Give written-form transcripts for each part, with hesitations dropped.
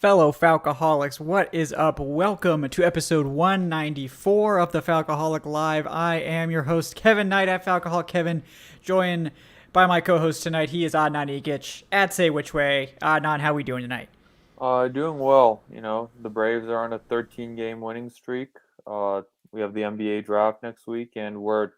Fellow Falcoholics, what is up? Welcome to episode 194 of the Falcoholic Live. I am your host, Kevin Knight at Falcoholic Kevin, joined by my co-host tonight. He is Adnan Igic at Say Which Way. Adnan, how we doing tonight? Doing well. The Braves are on a 13-game winning streak. We have the NBA draft next week, and we're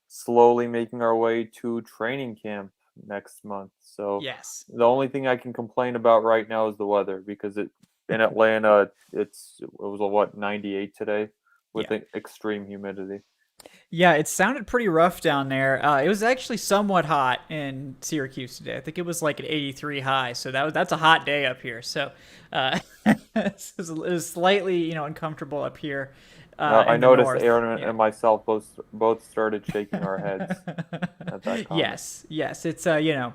slowly making our way to training camp next month. So Yes. the only thing I can complain about right now is the weather because in Atlanta it was 98 today with Yeah. extreme humidity. Yeah, it sounded pretty rough down there. It was actually somewhat hot in Syracuse today. I think it was like an 83 high, so that's a hot day up here. So it was slightly uncomfortable up here I in the noticed north. Aaron Yeah. and myself both started shaking our heads at that comment. Yes, it's a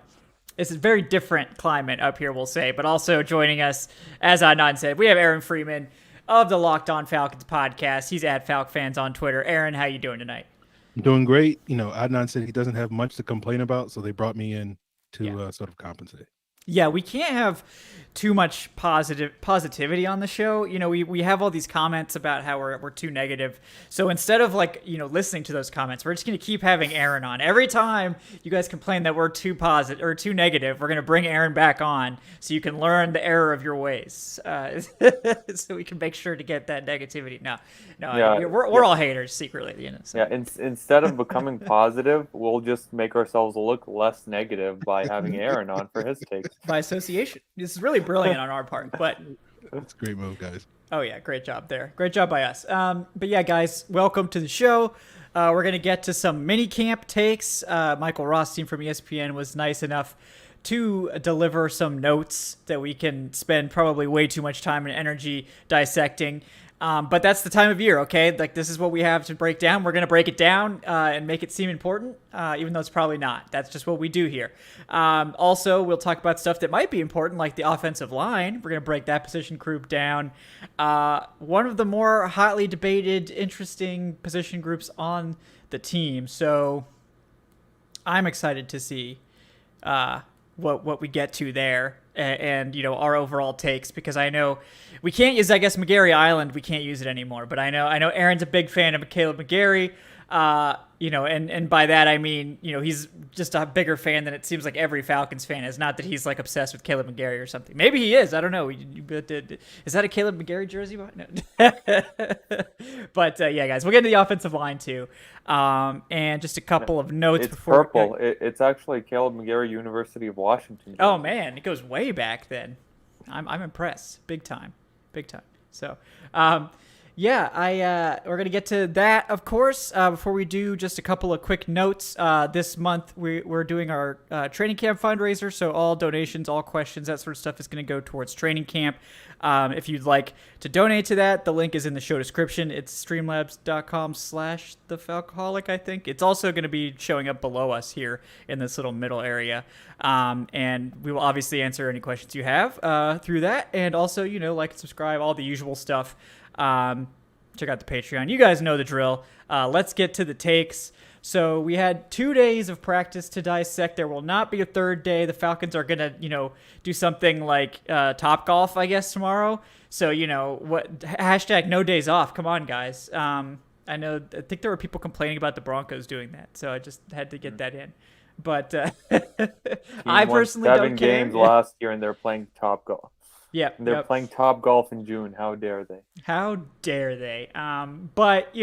very different climate up here, we'll say. But also joining us, as Adnan said, we have Aaron Freeman of the Locked On Falcons podcast. He's at FalcFans on Twitter. Aaron, how you doing tonight? I'm doing great. Adnan said he doesn't have much to complain about, so they brought me in to sort of compensate. Yeah, we can't have too much positivity on the show. We have all these comments about how we're too negative. So instead of listening to those comments, we're just going to keep having Aaron on. Every time you guys complain that we're too positive or too negative, we're going to bring Aaron back on so you can learn the error of your ways. So we can make sure to get that negativity. No, Yeah, we're all haters secretly, So. Yeah, instead of becoming positive, we'll just make ourselves look less negative by having Aaron on for his takes. By association. This is really brilliant on our part, but That's a great move, guys. oh yeah, great job there. Great job by us. But yeah, guys, welcome to the show. We're gonna get to some mini camp takes. Michael Rothstein from ESPN was nice enough to deliver some notes that we can spend probably way too much time and energy dissecting. But that's the time of year, okay? Like, this is what we have to break down. We're going to break it down and make it seem important, even though it's probably not. That's just what we do here. Also, we'll talk about stuff that might be important, like the offensive line. We're going to break that position group down. One of the more hotly debated, interesting position groups on the team. So I'm excited to see what we get to there and our overall takes, because I know we can't use, I guess, McGarry Island. We can't use it anymore, but I know Aaron's a big fan of Caleb McGarry. And by that I mean, he's just a bigger fan than it seems like every Falcons fan is. Not that he's like obsessed with Caleb McGarry or something. Maybe he is. I don't know. Is that a Caleb McGarry jersey? No. But yeah, guys, we'll get to the offensive line too. And just a couple of notes It's before. purple. It's actually Caleb McGarry, University of Washington. Oh man, it goes way back then. I'm impressed, big time. So, we're gonna get to that, of course. Before we do, just a couple of quick notes. This month we're doing our training camp fundraiser, so all donations, all questions, that sort of stuff is gonna go towards training camp. If you'd like to donate to that, the link is in the show description. It's streamlabs.com/thefalcoholic, I think. It's also going to be showing up below us here in this little middle area. And we will obviously answer any questions you have through that. And also, like and subscribe, all the usual stuff. Check out the Patreon. You guys know the drill. Let's get to the takes. So we had 2 days of practice to dissect. There will not be a third day. The Falcons are going to, do something like Top Golf, I guess, tomorrow. So, hashtag no days off. Come on, guys. I think there were people complaining about the Broncos doing that. So I just had to get that in. But I personally don't care. 7 games last year, and they're playing Top Golf. Yeah, They're playing Top Golf in June. How dare they? How dare they? But,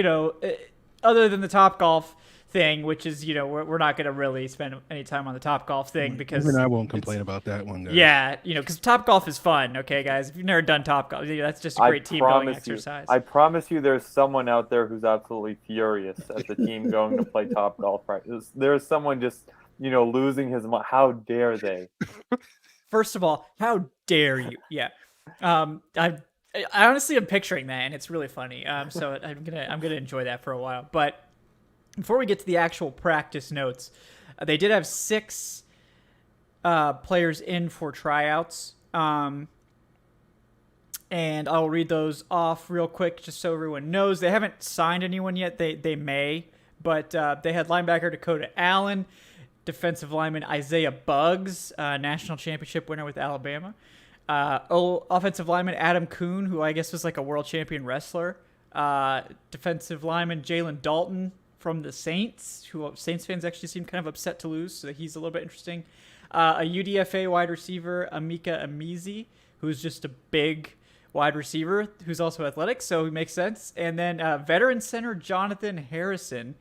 other than the Top Golf thing, which is, we're not going to really spend any time on the Top Golf thing because even I won't complain about that one, guys. Yeah, because Top Golf is fun, okay, guys? If you've never done Top Golf, that's just a great team building exercise. I promise you there's someone out there who's absolutely furious at the team going to play Top Golf. Right? There's someone just, losing his mind. How dare they? First of all, how dare you? Yeah. I honestly am picturing that, and it's really funny. So I'm gonna enjoy that for a while. But before we get to the actual practice notes, they did have 6 players in for tryouts. And I'll read those off real quick just so everyone knows. They haven't signed anyone yet. They may, but they had linebacker Dakota Allen, defensive lineman Isaiah Buggs, national championship winner with Alabama. Offensive lineman Adam Kuhn, who I guess was like a world champion wrestler. Defensive lineman Jalen Dalton from the Saints, who Saints fans actually seem kind of upset to lose, so he's a little bit interesting. A UDFA wide receiver, Amika Amizi, who's just a big wide receiver who's also athletic, so he makes sense. And then veteran center Jonathan Harrison,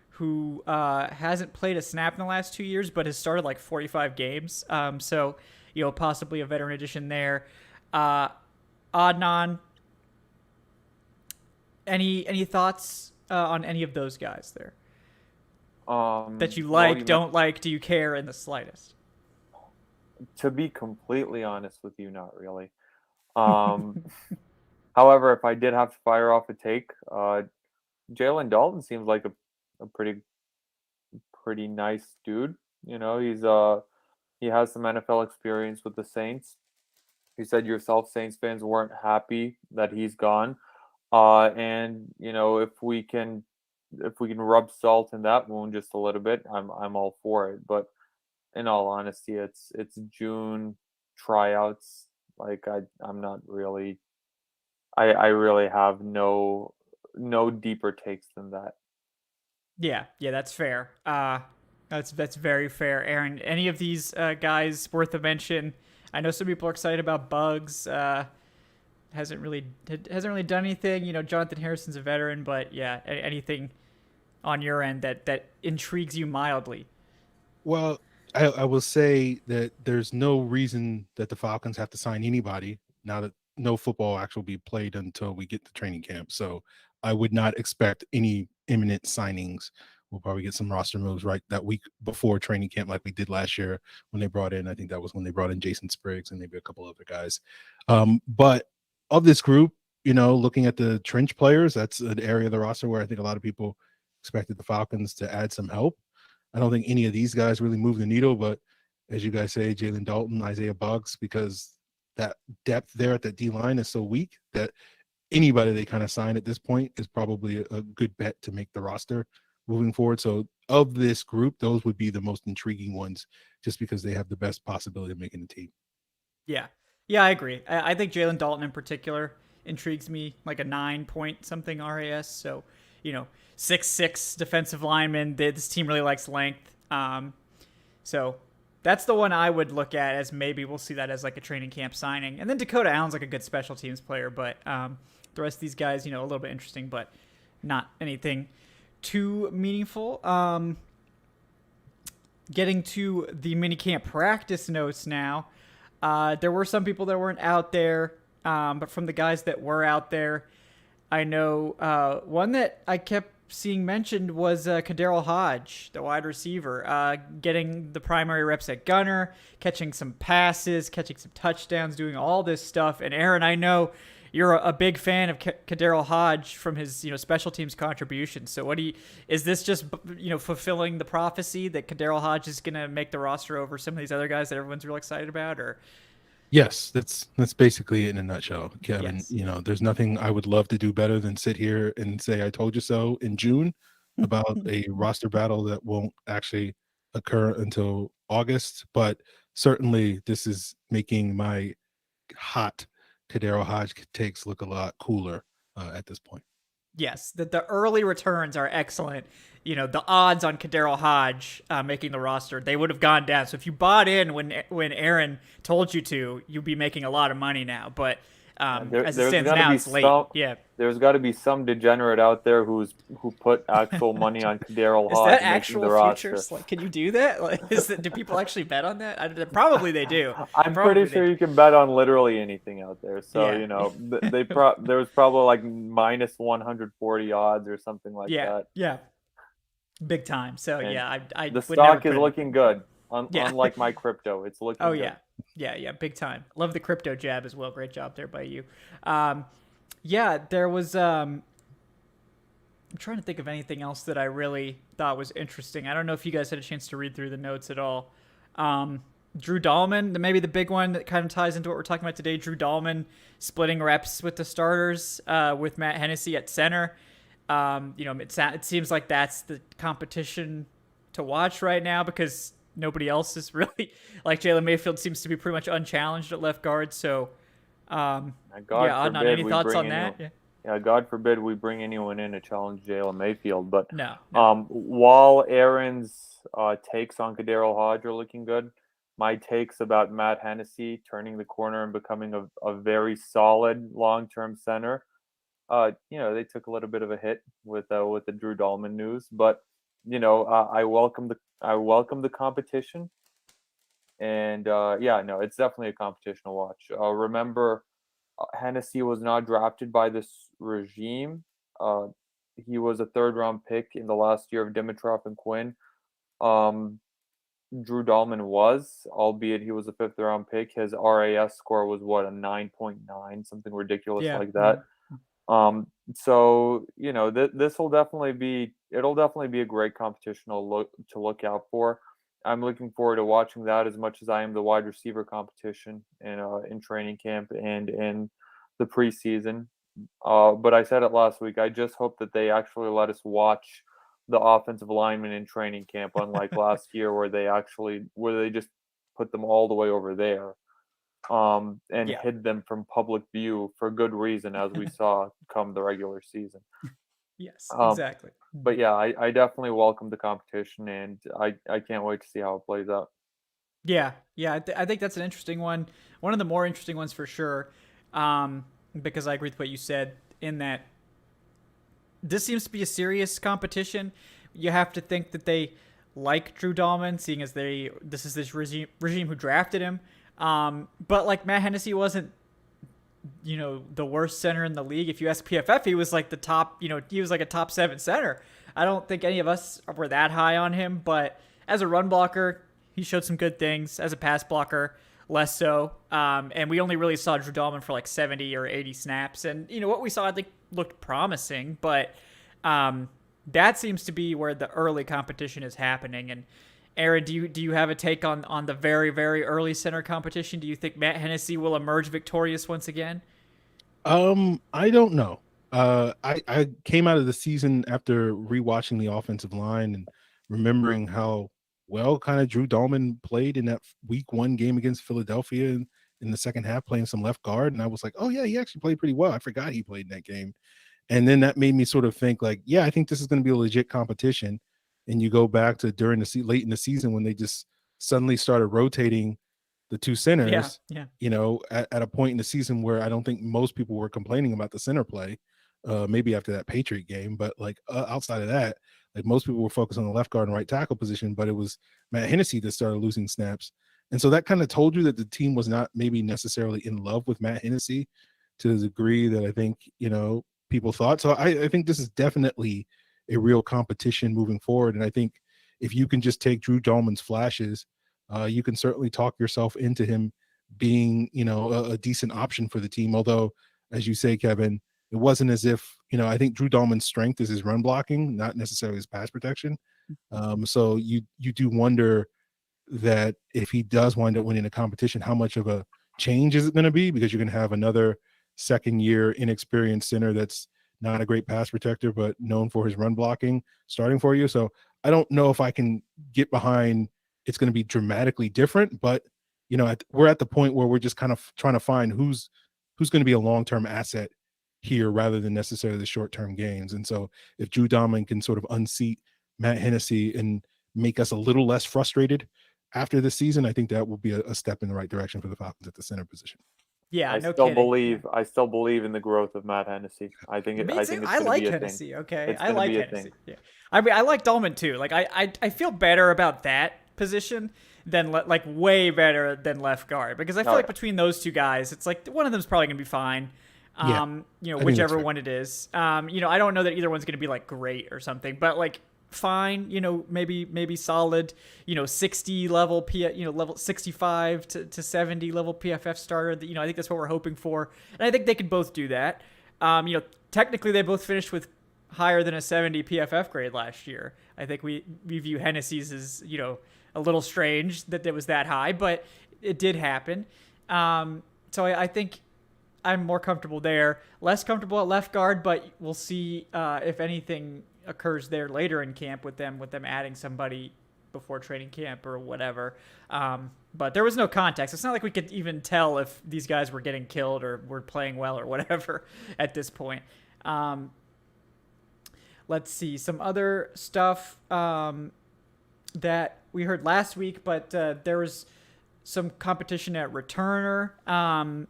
who hasn't played a snap in the last 2 years, but has started like 45 games. So, possibly a veteran addition there. Adnan, any thoughts on any of those guys there? That you like, don't like, do you care in the slightest? To be completely honest with you, not really. However, if I did have to fire off a take, Jalen Dalton seems like a pretty nice dude. He has some NFL experience with the Saints. You said yourself, Saints fans weren't happy that he's gone. And if we can rub salt in that wound just a little bit, I'm all for it. But in all honesty, it's June tryouts. Like I'm not really. I really have no deeper takes than that. Yeah, that's fair. That's very fair, Aaron. Any of these guys worth a mention? I know some people are excited about Bugs. Hasn't really done anything. Jonathan Harrison's a veteran, but yeah, anything on your end that intrigues you mildly? Well, I will say that there's no reason that the Falcons have to sign anybody now that no football actually will be played until we get to training camp. So I would not expect any imminent signings. We'll probably get some roster moves right that week before training camp, like we did last year when they brought in, I think that was when they brought in Jason Spriggs and maybe a couple other guys. But of this group, looking at the trench players, that's an area of the roster where I think a lot of people expected the Falcons to add some help. I don't think any of these guys really move the needle, but as you guys say, Jalen Dalton, Isaiah Buggs, because that depth there at that D-line is so weak that anybody they kind of sign at this point is probably a good bet to make the roster moving forward. So of this group, those would be the most intriguing ones just because they have the best possibility of making the team. Yeah, I agree. I think Jalen Dalton in particular intrigues me, like a 9-point something RAS. So, 6'6" defensive lineman. This team really likes length. So that's the one I would look at as maybe we'll see that as like a training camp signing. And then Dakota Allen's like a good special teams player, but the rest of these guys, a little bit interesting, but not anything too meaningful. Getting to the minicamp practice notes now. There were some people that weren't out there, but from the guys that were out there, I know one that I kept seeing mentioned was Kaderil Hodge, the wide receiver, getting the primary reps at gunner, catching some passes, catching some touchdowns, doing all this stuff. And Aaron, I know you're a big fan of Kaderil Hodge from his special teams contributions. So is this just fulfilling the prophecy that Kaderil Hodge is going to make the roster over some of these other guys that everyone's real excited about, or? Yes, that's basically it in a nutshell, Kevin. Yes. There's nothing I would love to do better than sit here and say I told you so in June about a roster battle that won't actually occur until August. But certainly this is making my hot Kaderil Hodge takes look a lot cooler at this point. Yes, the early returns are excellent. The odds on Kaderil Hodge making the roster, they would have gone down. So if you bought in when Aaron told you to, you'd be making a lot of money now. But as it stands now, it's late. There's got to be some degenerate out there who put actual money on Kaderil Hodge. Is that actual futures? Like, can you do that? Like, do people actually bet on that? Probably they do. I'm pretty sure you can bet on literally anything out there. So there was probably like minus 140 odds or something like that. Yeah, big time. So I the stock is looking good. Unlike my crypto, it's looking. Oh good. Yeah, big time. Love the crypto jab as well. Great job there by you. There was. I'm trying to think of anything else that I really thought was interesting. I don't know if you guys had a chance to read through the notes at all. Drew Dalman, maybe the big one that kind of ties into what we're talking about today. Drew Dalman splitting reps with the starters with Matt Hennessy at center. It seems like that's the competition to watch right now because nobody else is really like Jalen Mayfield seems to be pretty much unchallenged at left guard. So, God yeah, Adnan, forbid any we thoughts bring on anyone. that? Yeah. Yeah, God forbid we bring anyone in to challenge Jalen Mayfield. But No, no. while Aaron's takes on Kadero Hodge are looking good, my takes about Matt Hennessy turning the corner and becoming a very solid long-term center, they took a little bit of a hit with the Drew Dalman news. But I welcome the competition, and yeah, no, it's definitely a competition to watch. Remember, Hennessy was not drafted by this regime. Uh, he was a third round pick in the last year of Dimitrov and Quinn. Um, Drew Dalman was, albeit he was a fifth round pick. His RAS score was what, a 9.9, something ridiculous Yeah. like that. So this will definitely be a great competition to look out for. I'm looking forward to watching that as much as I am the wide receiver competition in training camp and in the preseason. But I said it last week. I just hope that they actually let us watch the offensive linemen in training camp, unlike last year where they just put them all the way over there, and Yeah. hid them from public view for good reason, as we saw come the regular season. Yes, Um, exactly. but yeah, I definitely welcome the competition, and I can't wait to see how it plays out. Yeah, yeah. I think that's an interesting one. One of the more interesting ones for sure, because I agree with what you said in that this seems to be a serious competition. You have to think that they like Drew Dalman, seeing as this is this regime who drafted him. But like Matt Hennessy wasn't, the worst center in the league. If you ask PFF, he was like the top. He was like a top 7 center. I don't think any of us were that high on him, but as a run blocker, he showed some good things. As a pass blocker, less so. And we only really saw Drew Dalman for like 70 or 80 snaps. And, what we saw, I think, looked promising. But that seems to be where the early competition is happening. And, Aaron, do you have a take on the very, very early center competition? Do you think Matt Hennessy will emerge victorious once again? I don't know. I came out of the season after rewatching the offensive line and remembering how well kind of Drew Dalman played in that week 1 game against Philadelphia in the second half, playing some left guard. And I was like, oh yeah, he actually played pretty well. I forgot he played in that game. And then that made me sort of think like, yeah, I think this is going to be a legit competition. And you go back to during late in the season when they just suddenly started rotating the two centers, Yeah. at a point in the season where I don't think most people were complaining about the center play, maybe after that Patriot game. But like outside of that, like most people were focused on the left guard and right tackle position, but it was Matt Hennessy that started losing snaps. And so that kind of told you that the team was not maybe necessarily in love with Matt Hennessy to the degree that I think, people thought. So I think this is definitely a real competition moving forward. And I think if you can just take Drew Dalman's flashes, you can certainly talk yourself into him being, a decent option for the team. Although, as you say, Kevin, it wasn't as if, I think Drew Dalman's strength is his run blocking, not necessarily his pass protection. So you do wonder that if he does wind up winning a competition, how much of a change is it going to be? Because you're going to have another second year inexperienced center that's not a great pass protector, but known for his run blocking starting for you. So I don't know if I can get behind it's going to be dramatically different, but we're at the point where we're just kind of trying to find who's going to be a long-term asset here rather than necessarily the short-term gains. And so if Drew Dalman can sort of unseat Matt Hennessy and make us a little less frustrated after the season, I think that will be a step in the right direction for the Falcons at the center position. Yeah, I no still kidding. believe I still believe in the growth of Matt Hennessy. I think Me it's too. going I to like be a Hennessy. thing. Okay, It's I going to like be a Hennessy. thing. Yeah, I mean, I like Dalman too. Like, I feel better about that position than like way better than left guard because I feel like between those two guys, it's like one of them's probably gonna be fine. Yeah, Whichever one it is. I don't know that either one's gonna be like great or something, but like fine. Maybe solid. 60 level level 65 to 70 level PFF starter. I think that's what we're hoping for, and I think they could both do that. Technically they both finished with higher than a 70 PFF grade last year. I think we view Hennessy's as, a little strange that it was that high, but it did happen. So I think I'm more comfortable there, less comfortable at left guard, but we'll see if anything occurs there later in camp with them adding somebody before training camp or whatever. But there was no context. It's not like we could even tell if these guys were getting killed or were playing well or whatever at this point. Let's see some other stuff that we heard last week, but there was some competition at returner.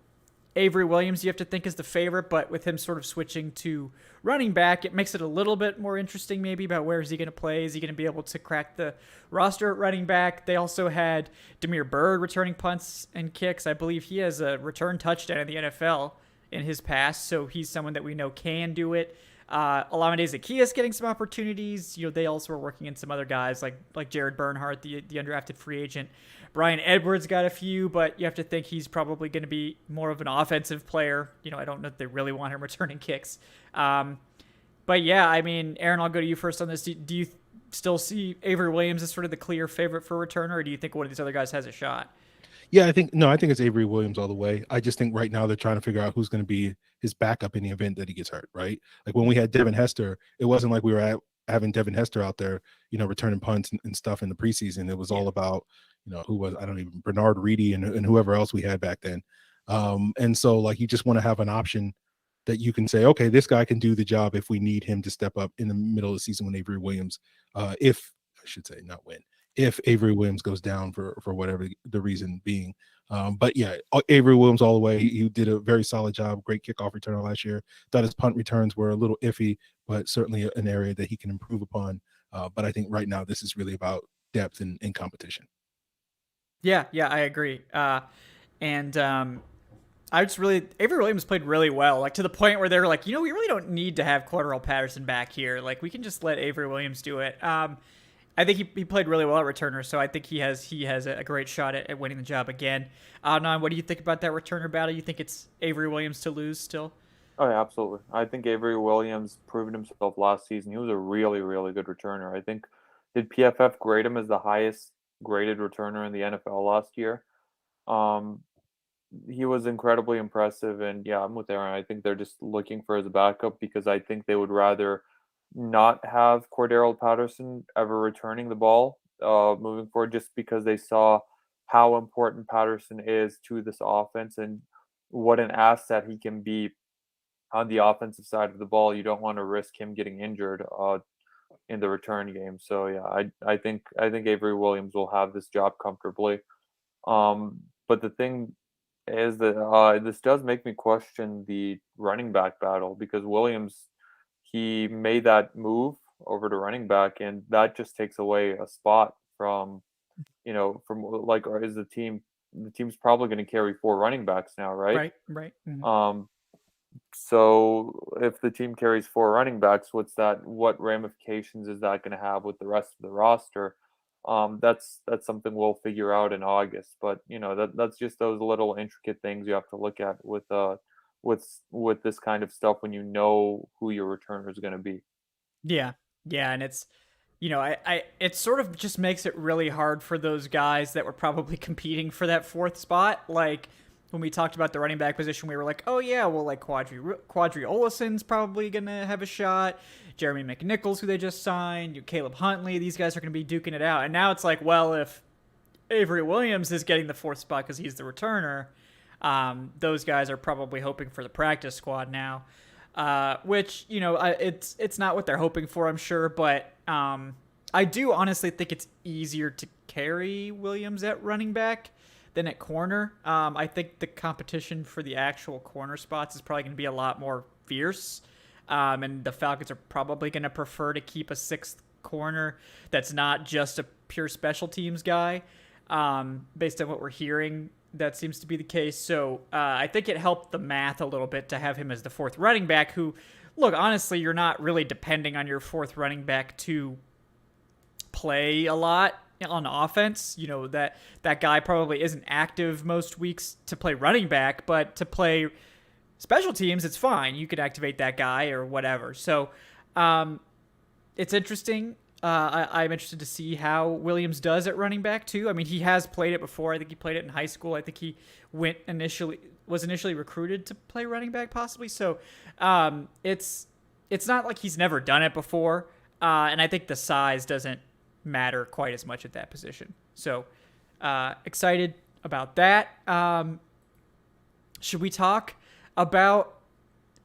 Avery Williams, you have to think, is the favorite, but with him sort of switching to running back, it makes it a little bit more interesting maybe about where is he going to play. Is he going to be able to crack the roster at running back? They also had Demir Bird returning punts and kicks. I believe he has a return touchdown in the NFL in his past, so he's someone that we know can do it. Olamide Zaccheaus getting some opportunities. They also are working in some other guys like Jared Bernhardt, the undrafted free agent. Brian Edwards got a few, but you have to think he's probably going to be more of an offensive player. I don't know if they really want him returning kicks. But yeah, I mean, Aaron, I'll go to you first on this. Do you still see Avery Williams as sort of the clear favorite for returner, or do you think one of these other guys has a shot? Yeah, I think it's Avery Williams all the way. I just think right now they're trying to figure out who's going to be his backup in the event that he gets hurt, right? Like when we had Devin Hester, it wasn't like we were having Devin Hester out there, returning punts and stuff in the preseason. It was all about, who was, I don't even, Bernard Reedy and whoever else we had back then. And so like you just want to have an option that you can say, okay, this guy can do the job if we need him to step up in the middle of the season when Avery Williams, if Avery Williams goes down for whatever the reason being. But yeah, Avery Williams all the way. He did a very solid job. Great kickoff returner last year. Thought his punt returns were a little iffy, but certainly an area that he can improve upon. But I think right now this is really about depth and competition. Yeah, I agree. Avery Williams played really well, like to the point where they were like, we really don't need to have Cordarrelle Patterson back here. Like we can just let Avery Williams do it. I think he played really well at returner, so I think he has a great shot at winning the job again. Adnan, what do you think about that returner battle? You think it's Avery Williams to lose still? Oh, yeah, absolutely. I think Avery Williams proved himself last season. He was a really, really good returner. I think, did PFF grade him as the highest graded returner in the NFL last year? He was incredibly impressive, and yeah, I'm with Aaron. I think they're just looking for his backup because I think they would rather not have Cordarrelle Patterson ever returning the ball moving forward, just because they saw how important Patterson is to this offense and what an asset he can be on the offensive side of the ball. You don't want to risk him getting injured in the return game. So yeah, I think Avery Williams will have this job comfortably. But the thing is that this does make me question the running back battle, because Williams, he made that move over to running back, and that just takes away a spot from like, or is the team's probably going to carry 4 running backs now, right? Right. Mm-hmm. So if the team carries 4 running backs, what ramifications is that going to have with the rest of the roster? That's something we'll figure out in August, but that's just those little intricate things you have to look at with this kind of stuff when you know who your returner is going to be. Yeah, and it's it sort of just makes it really hard for those guys that were probably competing for that 4th spot. Like when we talked about the running back position, we were like, oh yeah, well, like Quadri Olison's probably gonna have a shot. Jeremy McNichols, who they just signed, Caleb Huntley, these guys are gonna be duking it out. And now it's like, well, if Avery Williams is getting the 4th spot because he's the returner, those guys are probably hoping for the practice squad now, which it's not what they're hoping for, I'm sure, but I do honestly think it's easier to carry Williams at running back than at corner. I think the competition for the actual corner spots is probably going to be a lot more fierce, and the Falcons are probably going to prefer to keep a 6th corner that's not just a pure special teams guy. Based on what we're hearing, that seems to be the case. So I think it helped the math a little bit to have him as the 4th running back, who, look, honestly, you're not really depending on your 4th running back to play a lot on offense. That guy probably isn't active most weeks to play running back, but to play special teams, it's fine. You could activate that guy or whatever. So it's interesting. I'm interested to see how Williams does at running back too. I mean, he has played it before. I think he played it in high school. I think he was initially recruited to play running back possibly. So it's not like he's never done it before. And I think the size doesn't matter quite as much at that position. So excited about that. Should we talk about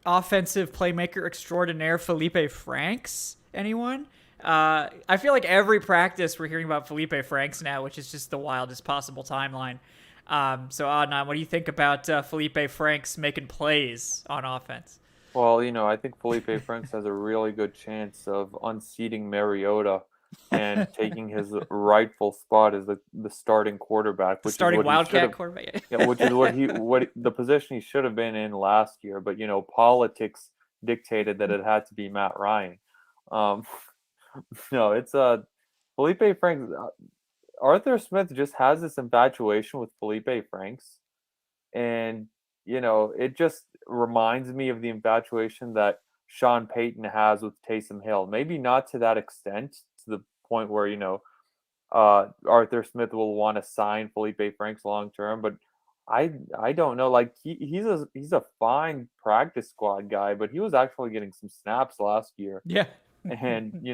offensive playmaker extraordinaire Felipe Franks? Anyone? I feel like every practice we're hearing about Felipe Franks now, which is just the wildest possible timeline. So Adnan, what do you think about Felipe Franks making plays on offense? Well, I think Felipe Franks has a really good chance of unseating Mariota and taking his rightful spot as the starting quarterback, The which starting is what he should Wildcat have. quarterback. Yeah, which is what the position he should have been in last year. But politics dictated that it had to be Matt Ryan. Um, no, it's Felipe Franks. Arthur Smith just has this infatuation with Felipe Franks, and it just reminds me of the infatuation that Sean Payton has with Taysom Hill. Maybe not to that extent, to the point where Arthur Smith will want to sign Felipe Franks long term, but I don't know. Like he's a fine practice squad guy, but he was actually getting some snaps last year, Yeah. and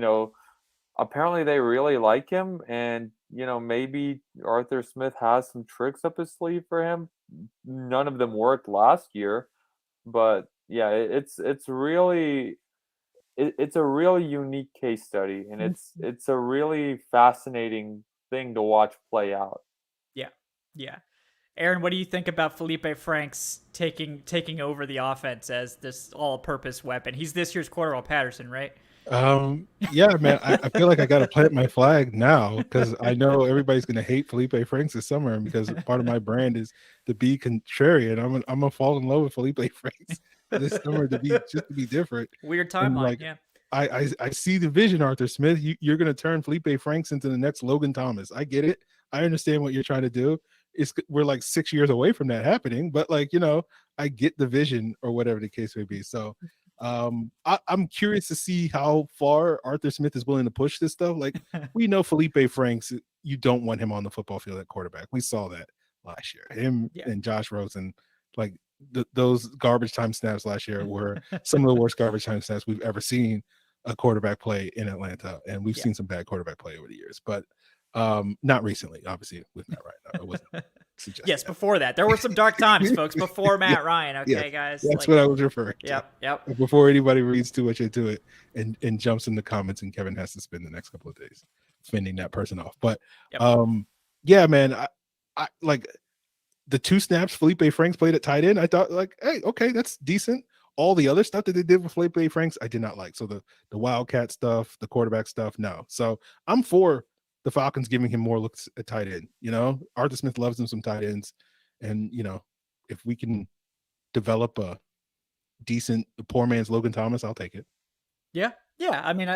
apparently they really like him, and maybe Arthur Smith has some tricks up his sleeve for him. None of them worked last year, but yeah, it's really it's a really unique case study, and it's a really fascinating thing to watch play out. Yeah. Yeah. Aaron, what do you think about Felipe Franks taking over the offense as this all-purpose weapon? He's this year's Cordell Patterson, right? Yeah, man, I feel like I got to plant my flag now because I know everybody's going to hate Felipe Franks this summer because part of my brand is to be contrarian. I'm gonna fall in love with Felipe Franks this summer to be different. Weird And timeline, like, yeah. I see the vision, Arthur Smith. You're going to turn Felipe Franks into the next Logan Thomas. I get it. I understand what you're trying to do. We're like 6 years away from that happening, but I get the vision or whatever the case may be. So I'm curious to see how far Arthur Smith is willing to push this stuff. Like we know Felipe Franks, you don't want him on the football field at quarterback. We saw that last year. Him and Josh Rosen, like those garbage time snaps last year were some of the worst garbage time snaps we've ever seen a quarterback play in Atlanta. And we've seen some bad quarterback play over the years, but not recently, obviously, with Matt Ryan. No, it wasn't suggesting yes, before that. There were some dark times, folks, before Matt Ryan. Okay, guys. That's what I was referring to. Yep. Before anybody reads too much into it and jumps in the comments and Kevin has to spend the next couple of days fending that person off. But yeah, man, I like the 2 snaps Felipe Franks played at tight end. I thought like, hey, okay, that's decent. All the other stuff that they did with Felipe Franks, I did not like. So the Wildcat stuff, the quarterback stuff, no. So I'm for the Falcons giving him more looks at tight end. Arthur Smith loves him some tight ends. And, if we can develop a decent poor man's Logan Thomas, I'll take it. Yeah. I mean,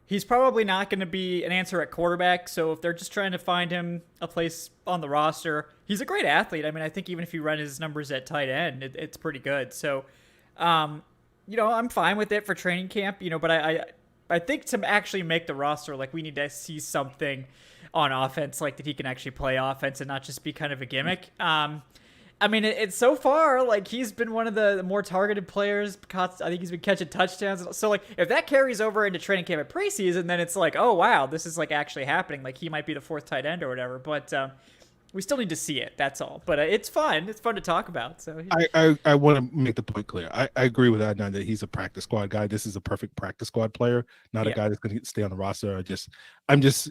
he's probably not going to be an answer at quarterback. So if they're just trying to find him a place on the roster, he's a great athlete. I mean, I think even if you run his numbers at tight end, it's pretty good. So, I'm fine with it for training camp, but I think to actually make the roster, like we need to see something on offense, like that he can actually play offense and not just be kind of a gimmick. I mean, it's so far like he's been one of the more targeted players. I think he's been catching touchdowns. So like if that carries over into training camp at preseason, then it's like, oh wow, this is like actually happening. Like he might be the 4th tight end or whatever. But we still need to see it. That's all. But it's fun. It's fun to talk about. So I want to make the point clear. I agree with Adnan that he's a practice squad guy. This is a perfect practice squad player, not a guy that's going to stay on the roster. I'm just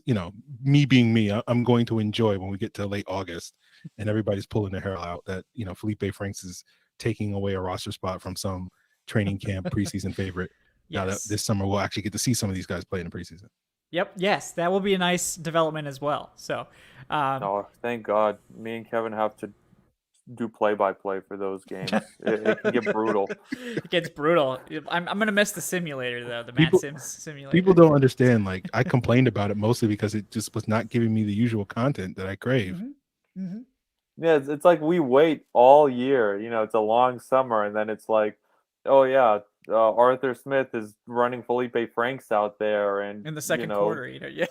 me being me. I'm going to enjoy when we get to late August and everybody's pulling their hair out that Felipe Franks is taking away a roster spot from some training camp preseason favorite. Now that this summer we'll actually get to see some of these guys play in the preseason. Yep. Yes, that will be a nice development as well. So, oh, thank God, me and Kevin have to do play-by-play for those games. It can get brutal. It gets brutal. I'm gonna miss the simulator though, the Matt Sims simulator. People don't understand. Like I complained about it mostly because it just was not giving me the usual content that I crave. Yeah, it's like we wait all year. It's a long summer, and then it's like, oh yeah, Arthur Smith is running Felipe Franks out there, and in the second quarter, yeah.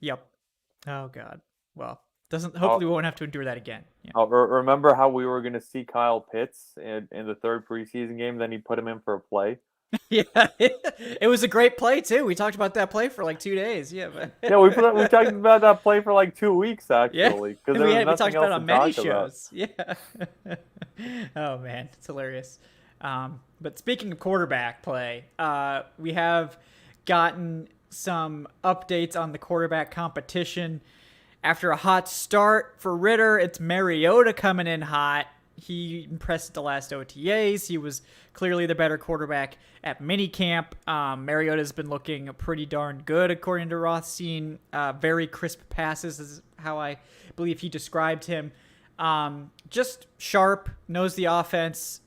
Yep. Oh God. Well, hopefully we won't have to endure that again. Yeah. Remember how we were going to see Kyle Pitts in the 3rd preseason game? Then he put him in for a play. Yeah, it was a great play too. We talked about that play for like 2 days. Yeah, Yeah, we talked about that play for like 2 weeks yeah, actually, because and there was we nothing talked about else it to on many talk about. shows. Yeah. Oh man, it's hilarious. But speaking of quarterback play, we have gotten some updates on the quarterback competition. After a hot start for Ridder, it's Mariota coming in hot. He impressed at the last OTAs. He was clearly the better quarterback at minicamp. Mariota's been looking pretty darn good, according to Rothstein. Very crisp passes is how I believe he described him. Just sharp, knows the offense,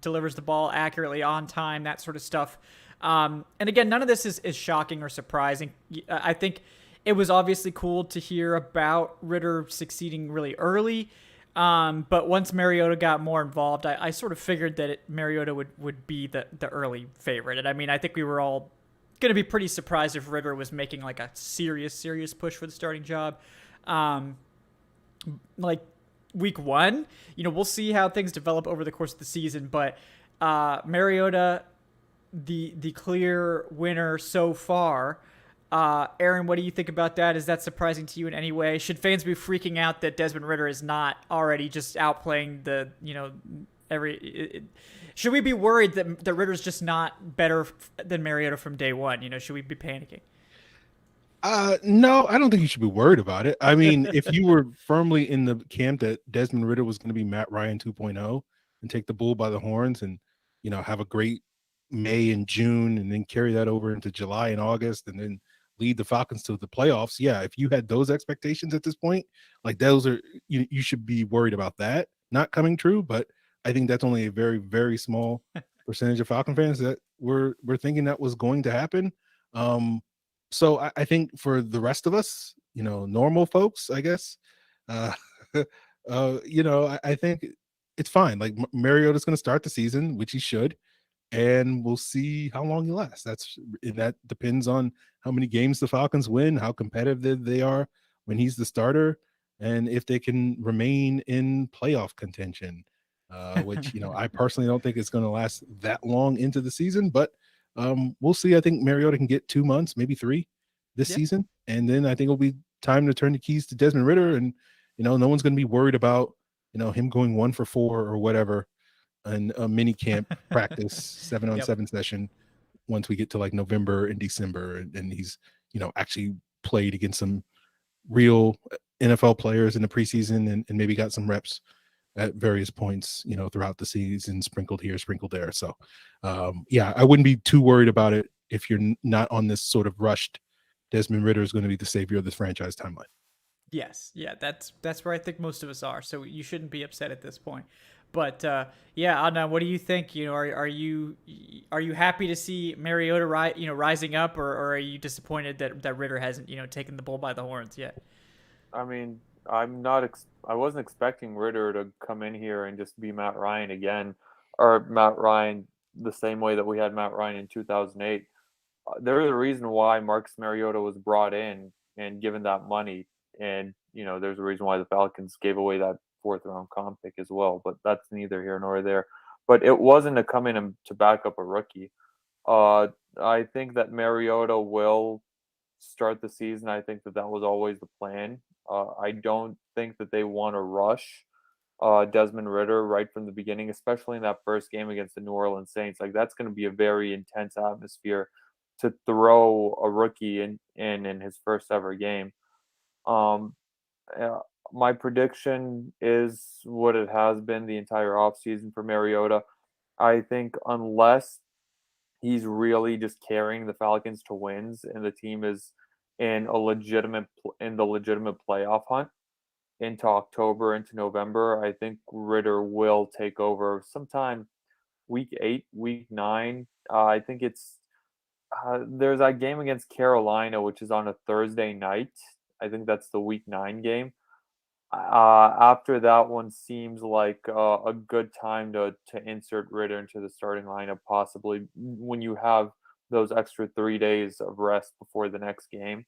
delivers the ball accurately on time, that sort of stuff. And again, none of this is shocking or surprising. I think it was obviously cool to hear about Ridder succeeding really early. But once Mariota got more involved, I sort of figured that Mariota would be the early favorite. And I mean, I think we were all going to be pretty surprised if Ridder was making like a serious push for the starting job. Like week one, we'll see how things develop over the course of the season. But Mariota, the clear winner so far. Aaron, what do you think about that? Is that surprising to you in any way? Should fans be freaking out that Desmond Ridder is not already just outplaying should we be worried that Ridder's just not better than Mariota from day one? Should we be panicking? No, I don't think you should be worried about it. I mean, if you were firmly in the camp that Desmond Ridder was going to be Matt Ryan 2.0 and take the bull by the horns and, have a great May and June and then carry that over into July and August and then lead the Falcons to the playoffs. Yeah, if you had those expectations at this point, like those are, you should be worried about that not coming true. But I think that's only a very, very small percentage of Falcon fans that were thinking that was going to happen. So I think for the rest of us, normal folks, I guess, uh, I think it's fine. Like Mariota's going to start the season, which he should, and we'll see how long he lasts. That depends on how many games the Falcons win, how competitive they are when he's the starter, and if they can remain in playoff contention. Which I personally don't think it's going to last that long into the season, but we'll see. I think Mariota can get 2 months, maybe 3 this Yeah. season, and then I think it'll be time to turn the keys to Desmond Ridder, and no one's going to be worried about him going 1 for 4 or whatever in a mini camp practice 7-on-7 session once we get to like November and December, and he's actually played against some real NFL players in the preseason and maybe got some reps at various points, throughout the season, sprinkled here, sprinkled there. So, I wouldn't be too worried about it if you're not on this sort of rushed. Desmond Ridder is going to be the savior of this franchise timeline. Yes, yeah, that's where I think most of us are. So you shouldn't be upset at this point. But Anna, what do you think? Are you happy to see Mariota rising up, or are you disappointed that Ridder hasn't taken the bull by the horns yet? I mean, I wasn't expecting Ridder to come in here and just be Matt Ryan again, or Matt Ryan the same way that we had Matt Ryan in 2008. There's a reason why Marcus Mariota was brought in and given that money, and there's a reason why the Falcons gave away that 4th-round comp pick as well. But that's neither here nor there. But it wasn't to come in and to back up a rookie. I think that Mariota will start the season. I think that was always the plan. I don't think that they want to rush Desmond Ridder right from the beginning, especially in that first game against the New Orleans Saints. Like that's going to be a very intense atmosphere to throw a rookie in his first ever game. Um, my prediction is what it has been the entire offseason for Mariota. I think unless he's really just carrying the Falcons to wins and the team is in the legitimate playoff hunt into October, into November, I think Ridder will take over sometime week 8, week 9. I think there's that game against Carolina, which is on a Thursday night. I think that's the week 9 game. After that one seems like a good time to insert Ridder into the starting lineup, possibly when you have those extra 3 days of rest before the next game.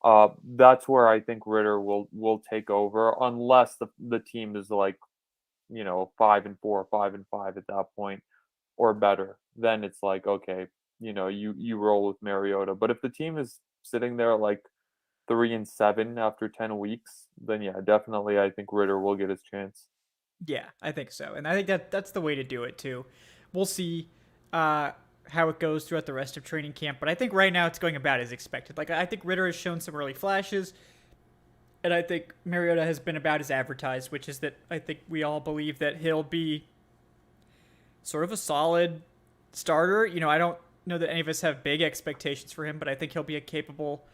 That's where I think Ridder will take over, unless the team is like 5-4, 5-5 at that point. or better, then it's like, okay, you roll with Mariota. But if the team is sitting there like 3-7 after 10 weeks, then yeah, definitely I think Ridder will get his chance. Yeah, I think so, and I think that's the way to do it too. We'll see uh, how it goes throughout the rest of training camp, but I think right now it's going about as expected. Like I think Ridder has shown some early flashes, and I think Mariota has been about as advertised, which is that I think we all believe that he'll be sort of a solid starter. I don't know that any of us have big expectations for him, but I think he'll be a capable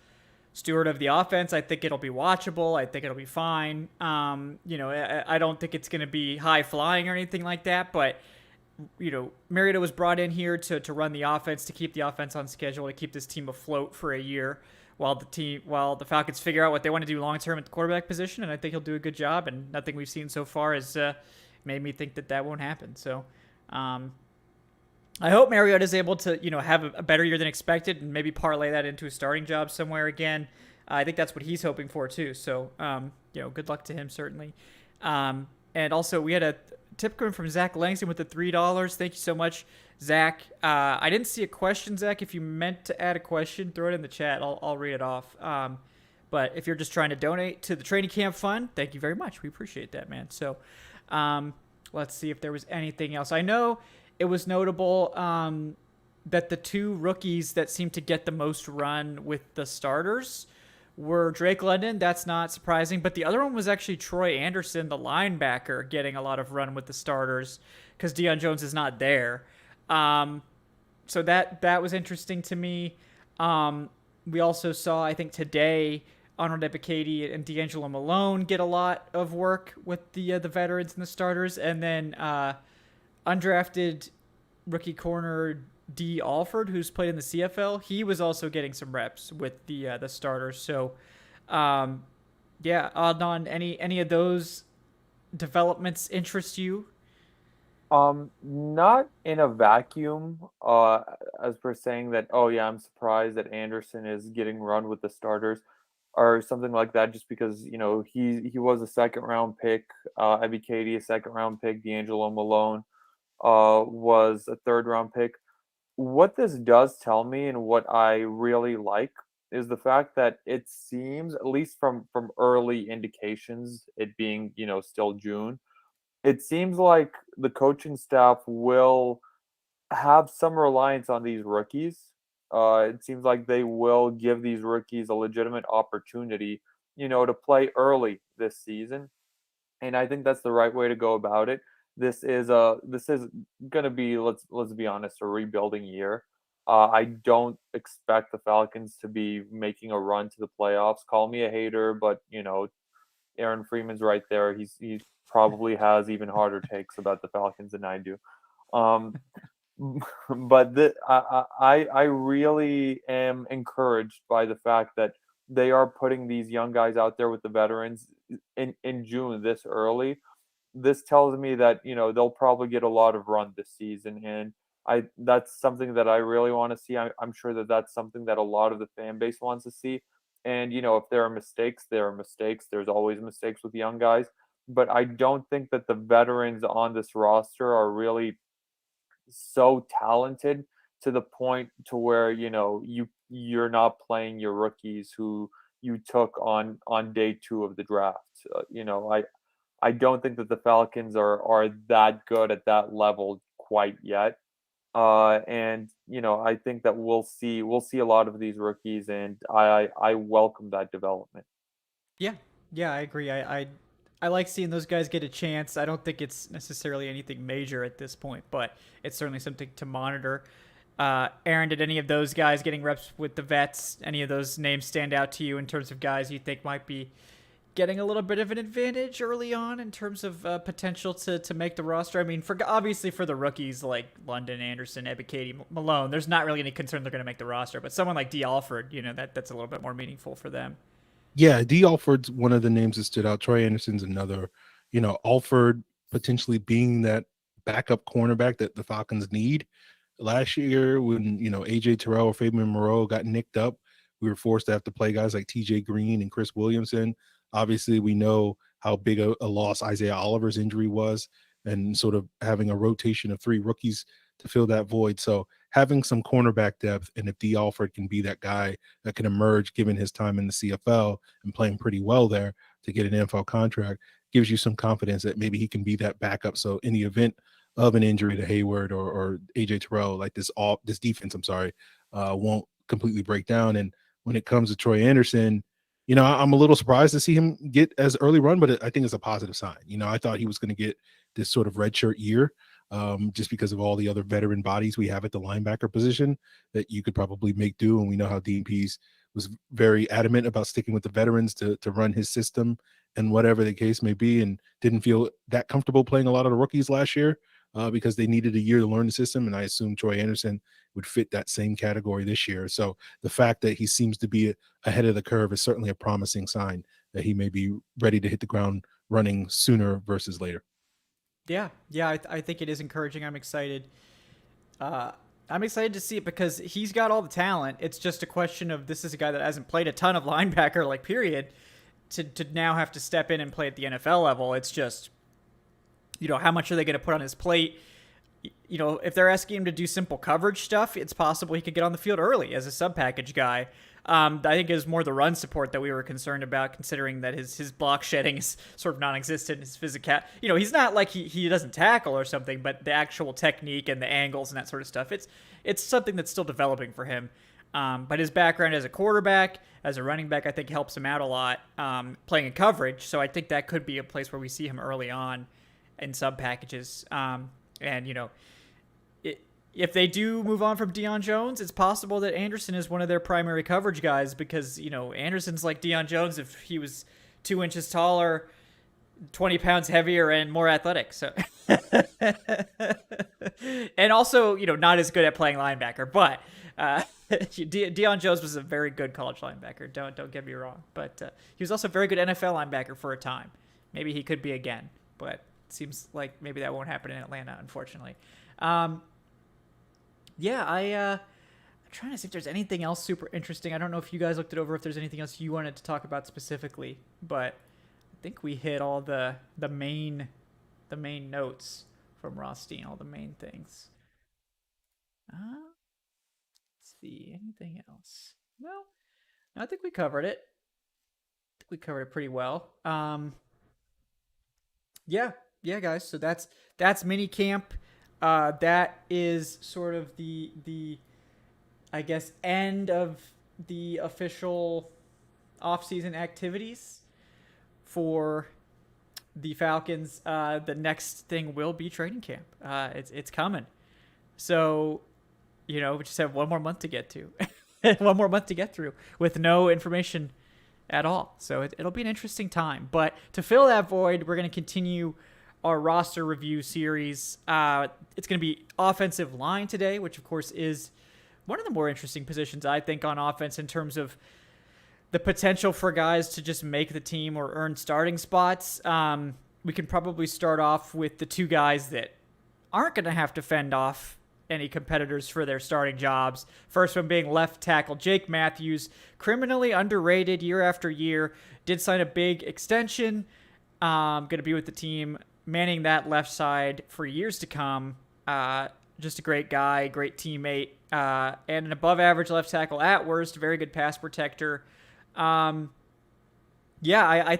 steward of the offense. I think it'll be watchable. I think it'll be fine. I don't think it's going to be high flying or anything like that, but Mariota was brought in here to run the offense, to keep the offense on schedule, to keep this team afloat for a year while the Falcons figure out what they want to do long term at the quarterback position, and I think he'll do a good job. And nothing we've seen so far has made me think that won't happen. So, I hope Mariota is able to have a better year than expected and maybe parlay that into a starting job somewhere again. I think that's what he's hoping for too. So, good luck to him certainly. And also we had a tip coming from Zach Langston with the $3. Thank you so much, Zach. I didn't see a question, Zach. If you meant to add a question, throw it in the chat. I'll read it off. But if you're just trying to donate to the training camp fund, thank you very much. We appreciate that, man. So let's see if there was anything else. I know it was notable that the two rookies that seemed to get the most run with the starters were Drake London. That's not surprising. But the other one was actually Troy Anderson, the linebacker, getting a lot of run with the starters because Deion Jones is not there. So that was interesting to me. We also saw, I think today, Arnold Ebiketie and D'Angelo Malone get a lot of work with the veterans and the starters. And then undrafted rookie corner D. Alford, who's played in the CFL, he was also getting some reps with the starters. So, Adnan, any of those developments interest you? Not in a vacuum, as per saying that, oh yeah, I'm surprised that Anderson is getting run with the starters or something like that, just because, he was a second round pick, Ebiketie a second round pick, D'Angelo Malone was a third round pick. What this does tell me and what I really like is the fact that it seems, at least from early indications, it being, still June, it seems like the coaching staff will have some reliance on these rookies. It seems like they will give these rookies a legitimate opportunity, to play early this season. And I think that's the right way to go about it. This is going to be, let's be honest, a rebuilding year. I don't expect the Falcons to be making a run to the playoffs. Call me a hater, but Aaron Freeman's right there. He probably has even harder takes about the Falcons than I do. Um, but I really am encouraged by the fact that they are putting these young guys out there with the veterans in June this early. This tells me that they'll probably get a lot of run this season, and that's something that I really want to see. I'm sure that that's something that a lot of the fan base wants to see. And if there are mistakes, there are mistakes. There's always mistakes with young guys, but I don't think that the veterans on this roster are really so talented to the point to where you're not playing your rookies who you took on day 2 of the draft. I don't think that the Falcons are that good at that level quite yet. And I think that we'll see a lot of these rookies, and I welcome that development. Yeah, yeah, I agree. I like seeing those guys get a chance. I don't think it's necessarily anything major at this point, but it's certainly something to monitor. Aaron, did any of those guys getting reps with the vets, any of those names stand out to you in terms of guys you think might be getting a little bit of an advantage early on in terms of potential to make the roster? I mean, obviously for the rookies like London, Anderson, Ebiketie, Malone, there's not really any concern they're going to make the roster. But someone like D. Alford, that's a little bit more meaningful for them. Yeah, D. Alford's one of the names that stood out. Troy Anderson's another. Alford potentially being that backup cornerback that the Falcons need. Last year, when AJ Terrell or Fabian Moreau got nicked up, we were forced to have to play guys like TJ Green and Chris Williamson. Obviously, we know how big a loss Isaiah Oliver's injury was, and sort of having a rotation of 3 rookies to fill that void. So having some cornerback depth, and if D. Alford can be that guy that can emerge given his time in the CFL and playing pretty well there to get an NFL contract, gives you some confidence that maybe he can be that backup. So in the event of an injury to Hayward or AJ Terrell, like this defense, won't completely break down. And when it comes to Troy Anderson, I'm a little surprised to see him get as early run, but I think it's a positive sign. I thought he was going to get this sort of redshirt year, just because of all the other veteran bodies we have at the linebacker position that you could probably make do. And we know how DPs was very adamant about sticking with the veterans to run his system and whatever the case may be, and didn't feel that comfortable playing a lot of the rookies last year because they needed a year to learn the system. And I assume Troy Anderson would fit that same category this year. So the fact that he seems to be ahead of the curve is certainly a promising sign that he may be ready to hit the ground running sooner versus later. Yeah, I think it is encouraging. I'm excited. I'm excited to see it because he's got all the talent. It's just a question of, this is a guy that hasn't played a ton of linebacker, like, period, to now have to step in and play at the NFL level. It's just, how much are they going to put on his plate? If they're asking him to do simple coverage stuff, it's possible he could get on the field early as a sub-package guy. I think it was more the run support that we were concerned about, considering that his block shedding is sort of non-existent. His physical, he's not like he doesn't tackle or something, but the actual technique and the angles and that sort of stuff, it's something that's still developing for him. But his background as a quarterback, as a running back, I think helps him out a lot, playing in coverage. So I think that could be a place where we see him early on in sub-packages. If they do move on from Deion Jones, it's possible that Anderson is one of their primary coverage guys because, Anderson's like Deion Jones if he was 2 inches taller, 20 pounds heavier, and more athletic. So, and also, not as good at playing linebacker. But Deion Jones was a very good college linebacker. Don't get me wrong. But he was also a very good NFL linebacker for a time. Maybe he could be again, but it seems like maybe that won't happen in Atlanta, unfortunately. I'm trying to see if there's anything else super interesting. I don't know if you guys looked it over, if there's anything else you wanted to talk about specifically, but I think we hit all the main notes from Rothstein, all the main things. Let's see, anything else? Well, I think we covered it. We covered it pretty well. Yeah, guys. So that's minicamp. That is sort of the I guess end of the official off-season activities for the Falcons. The next thing will be training camp. It's coming. So, we just have one more month to get to, one more month to get through with no information at all. So it'll be an interesting time. But to fill that void, we're going to continue our roster review series. It's going to be offensive line today, which of course is one of the more interesting positions, I think, on offense in terms of the potential for guys to just make the team or earn starting spots. We can probably start off with the two guys that aren't going to have to fend off any competitors for their starting jobs. First one being left tackle Jake Matthews, criminally underrated year after year, did sign a big extension, going to be with the team manning that left side for years to come. Just a great guy, great teammate, and an above-average left tackle at worst, very good pass protector. I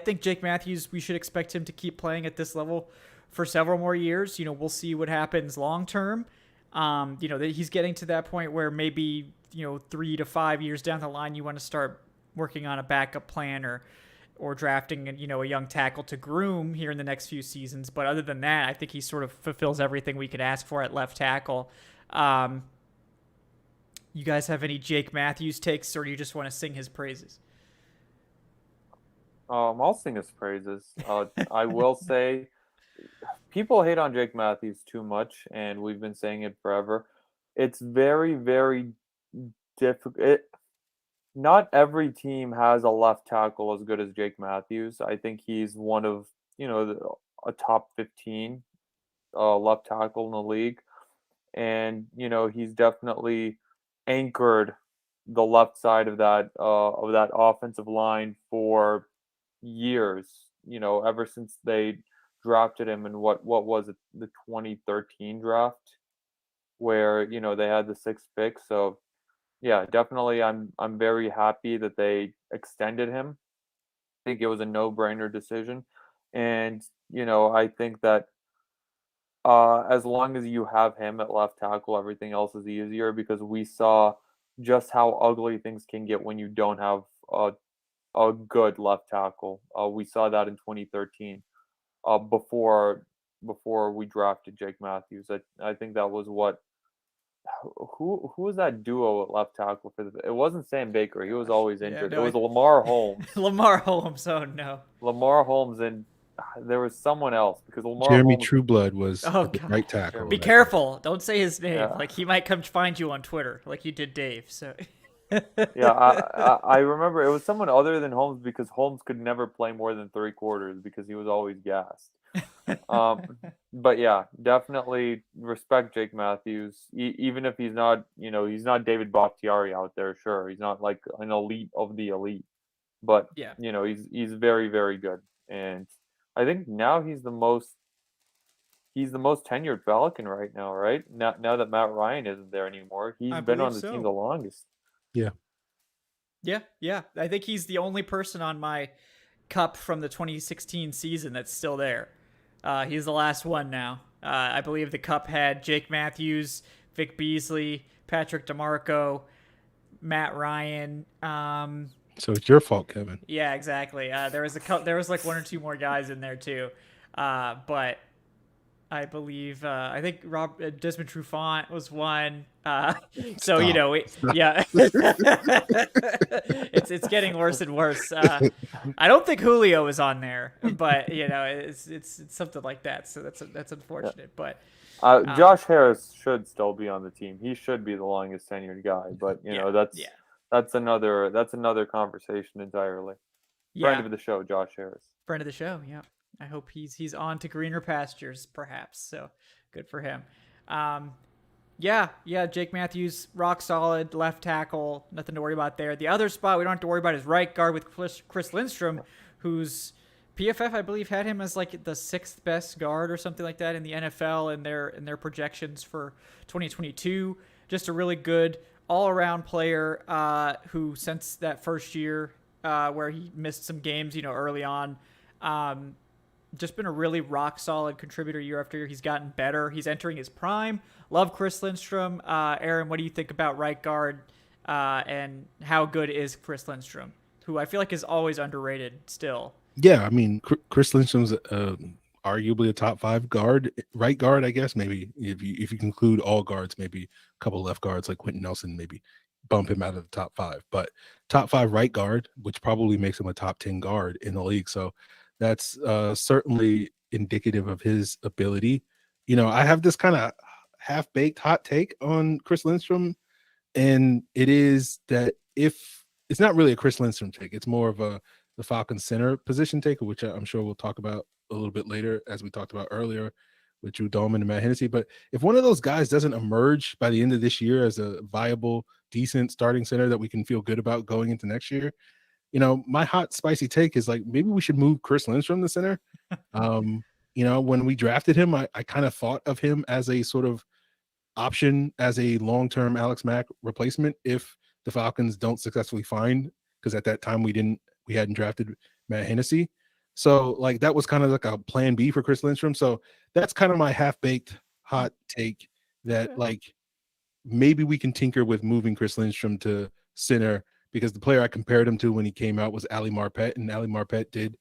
think Jake Matthews, we should expect him to keep playing at this level for several more years. We'll see what happens long-term. That he's getting to that point where maybe, 3 to 5 years down the line, you want to start working on a backup plan or drafting, a young tackle to groom here in the next few seasons. But other than that, I think he sort of fulfills everything we could ask for at left tackle. You guys have any Jake Matthews takes, or do you just want to sing his praises? I'll sing his praises. I will say people hate on Jake Matthews too much, and we've been saying it forever. It's very, very difficult. Not every team has a left tackle as good as Jake Matthews. I think he's one of, a top 15 left tackle in the league. And, he's definitely anchored the left side of that offensive line for years, ever since they drafted him in what was it, the 2013 draft. where, they had the 6th pick. So yeah, definitely I'm very happy that they extended him. I think it was a no-brainer decision. And, I think that as long as you have him at left tackle, everything else is easier because we saw just how ugly things can get when you don't have a good left tackle. We saw that in 2013 before we drafted Jake Matthews. I think that was what who was that duo at left tackle for it wasn't Sam Baker. He was always Yeah, injured. It no, was Lamar Holmes. Lamar Holmes. Oh no. Lamar Holmes and there was someone else because Lamar Jeremy Holmes. Trueblood was Oh, at the God. right tackle. Jeremy- Be that careful. Don't say his name. Yeah. Like he might come find you on Twitter, like you did Dave. So. Yeah, I remember it was someone other than Holmes because Holmes could never play more than 3/4 because he was always gassed. But yeah, definitely respect Jake Matthews, even if he's not, he's not David Bakhtiari out there. Sure, he's not like an elite of the elite, but Yeah. he's very very good, and I think now he's the most tenured Falcon right now, right? Now that Matt Ryan isn't there anymore, he's I been on believe the team so. the longest. Yeah. Yeah. I think he's the only person on my cup from the 2016 season that's still there. He's the last one now. I believe the cup had Jake Matthews, Vic Beasley, Patrick DeMarco, Matt Ryan. So it's your fault, Kevin. Yeah, exactly. There was like one or two more guys in there too, but I believe I think Desmond Trufant was one. So yeah, it's getting worse and worse. I don't think Julio is on there, but it's something like that. So that's unfortunate. But Josh Harris should still be on the team. He should be the longest tenured guy, but that's another conversation entirely. Friend of the show, Josh Harris. Friend of the show, yeah. I hope he's on to greener pastures, perhaps. So good for him. Jake Matthews, rock solid, left tackle, nothing to worry about there. The other spot we don't have to worry about is right guard with Chris Lindstrom, who's PFF, I believe, had him as like the 6th best guard or something like that in the NFL in their projections for 2022. Just a really good all-around player who, since that first year where he missed some games, early on, just been a really rock solid contributor year after year. He's gotten better. He's entering his prime. Love Chris Lindstrom. Aaron, what do you think about right guard and how good is Chris Lindstrom, who I feel like is always underrated still? Yeah, I mean, Chris Lindstrom's arguably a top 5 guard, right guard, I guess. Maybe if you conclude all guards, maybe a couple left guards like Quentin Nelson, maybe bump him out of the top 5. But top 5 right guard, which probably makes him a top 10 guard in the league. So that's certainly indicative of his ability. I have this kind of half-baked hot take on Chris Lindstrom, and it is that if it's not really a Chris Lindstrom take, it's more of the Falcons center position take, which I'm sure we'll talk about a little bit later, as we talked about earlier with Drew Dalman and Matt Hennessy. But if one of those guys doesn't emerge by the end of this year as a viable, decent starting center that we can feel good about going into next year, my hot spicy take is like, maybe we should move Chris Lindstrom to center. When we drafted him, I kind of thought of him as a sort of option as a long-term Alex Mack replacement if the Falcons don't successfully find, because at that time we hadn't drafted Matt Hennessy. So like that was kind of like a plan B for Chris Lindstrom. So that's kind of my half-baked hot take that like maybe we can tinker with moving Chris Lindstrom to center, because the player I compared him to when he came out was Ali Marpet, and Ali Marpet did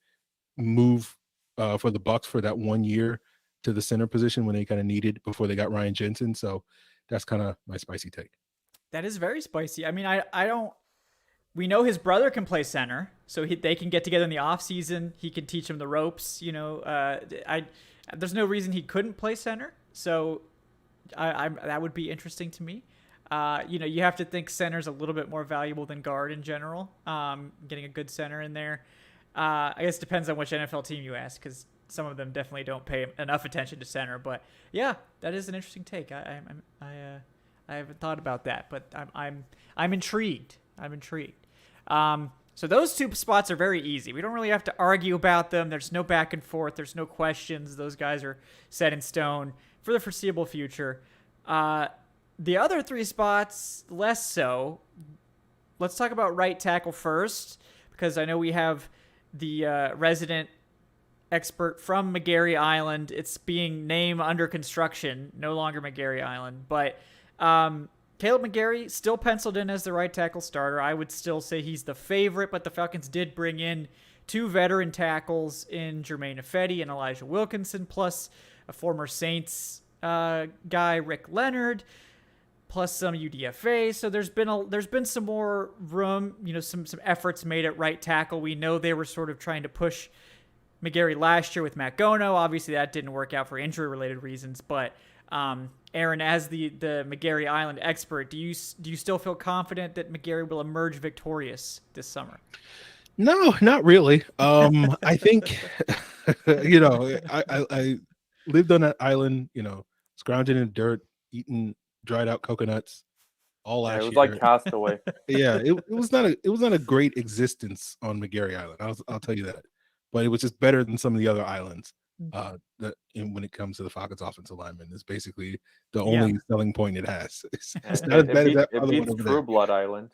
move for the Bucs for that 1 year to the center position when they kind of needed before they got Ryan Jensen. So that's kind of my spicy take. That is very spicy. I mean, I don't. We know his brother can play center, so they can get together in the off season. He can teach him the ropes. There's no reason he couldn't play center. So, that would be interesting to me. You have to think center's a little bit more valuable than guard in general. Getting a good center in there, I guess it depends on which NFL team you ask, because some of them definitely don't pay enough attention to center. But yeah, that is an interesting take. I haven't thought about that, but I'm intrigued. I'm intrigued. So those two spots are very easy. We don't really have to argue about them. There's no back and forth. There's no questions. Those guys are set in stone for the foreseeable future. The other 3 spots, less so. Let's talk about right tackle first, because I know we have the resident expert from McGarry Island. It's being named under construction, no longer McGarry Island. But Caleb McGarry still penciled in as the right tackle starter. I would still say he's the favorite, but the Falcons did bring in 2 veteran tackles in Jermaine Ifedi and Elijah Wilkinson, plus a former Saints guy, Rick Leonard, plus some UDFA. So there's been some more room, some efforts made at right tackle. We know they were sort of trying to push McGarry last year with Matt Gono. Obviously, that didn't work out for injury-related reasons. But Aaron, as the McGarry Island expert, do you still feel confident that McGarry will emerge victorious this summer? No, not really. I think, I lived on that island, scrounging in the dirt, eating dried out coconuts all last year. It was like Castaway. Yeah, it was not a great existence on McGarry Island. I'll tell you that, but it was just better than some of the other islands. When it comes to the Falcons offensive lineman, is basically the only selling point it has. It's not as bad as that other one over True there. Blood Island.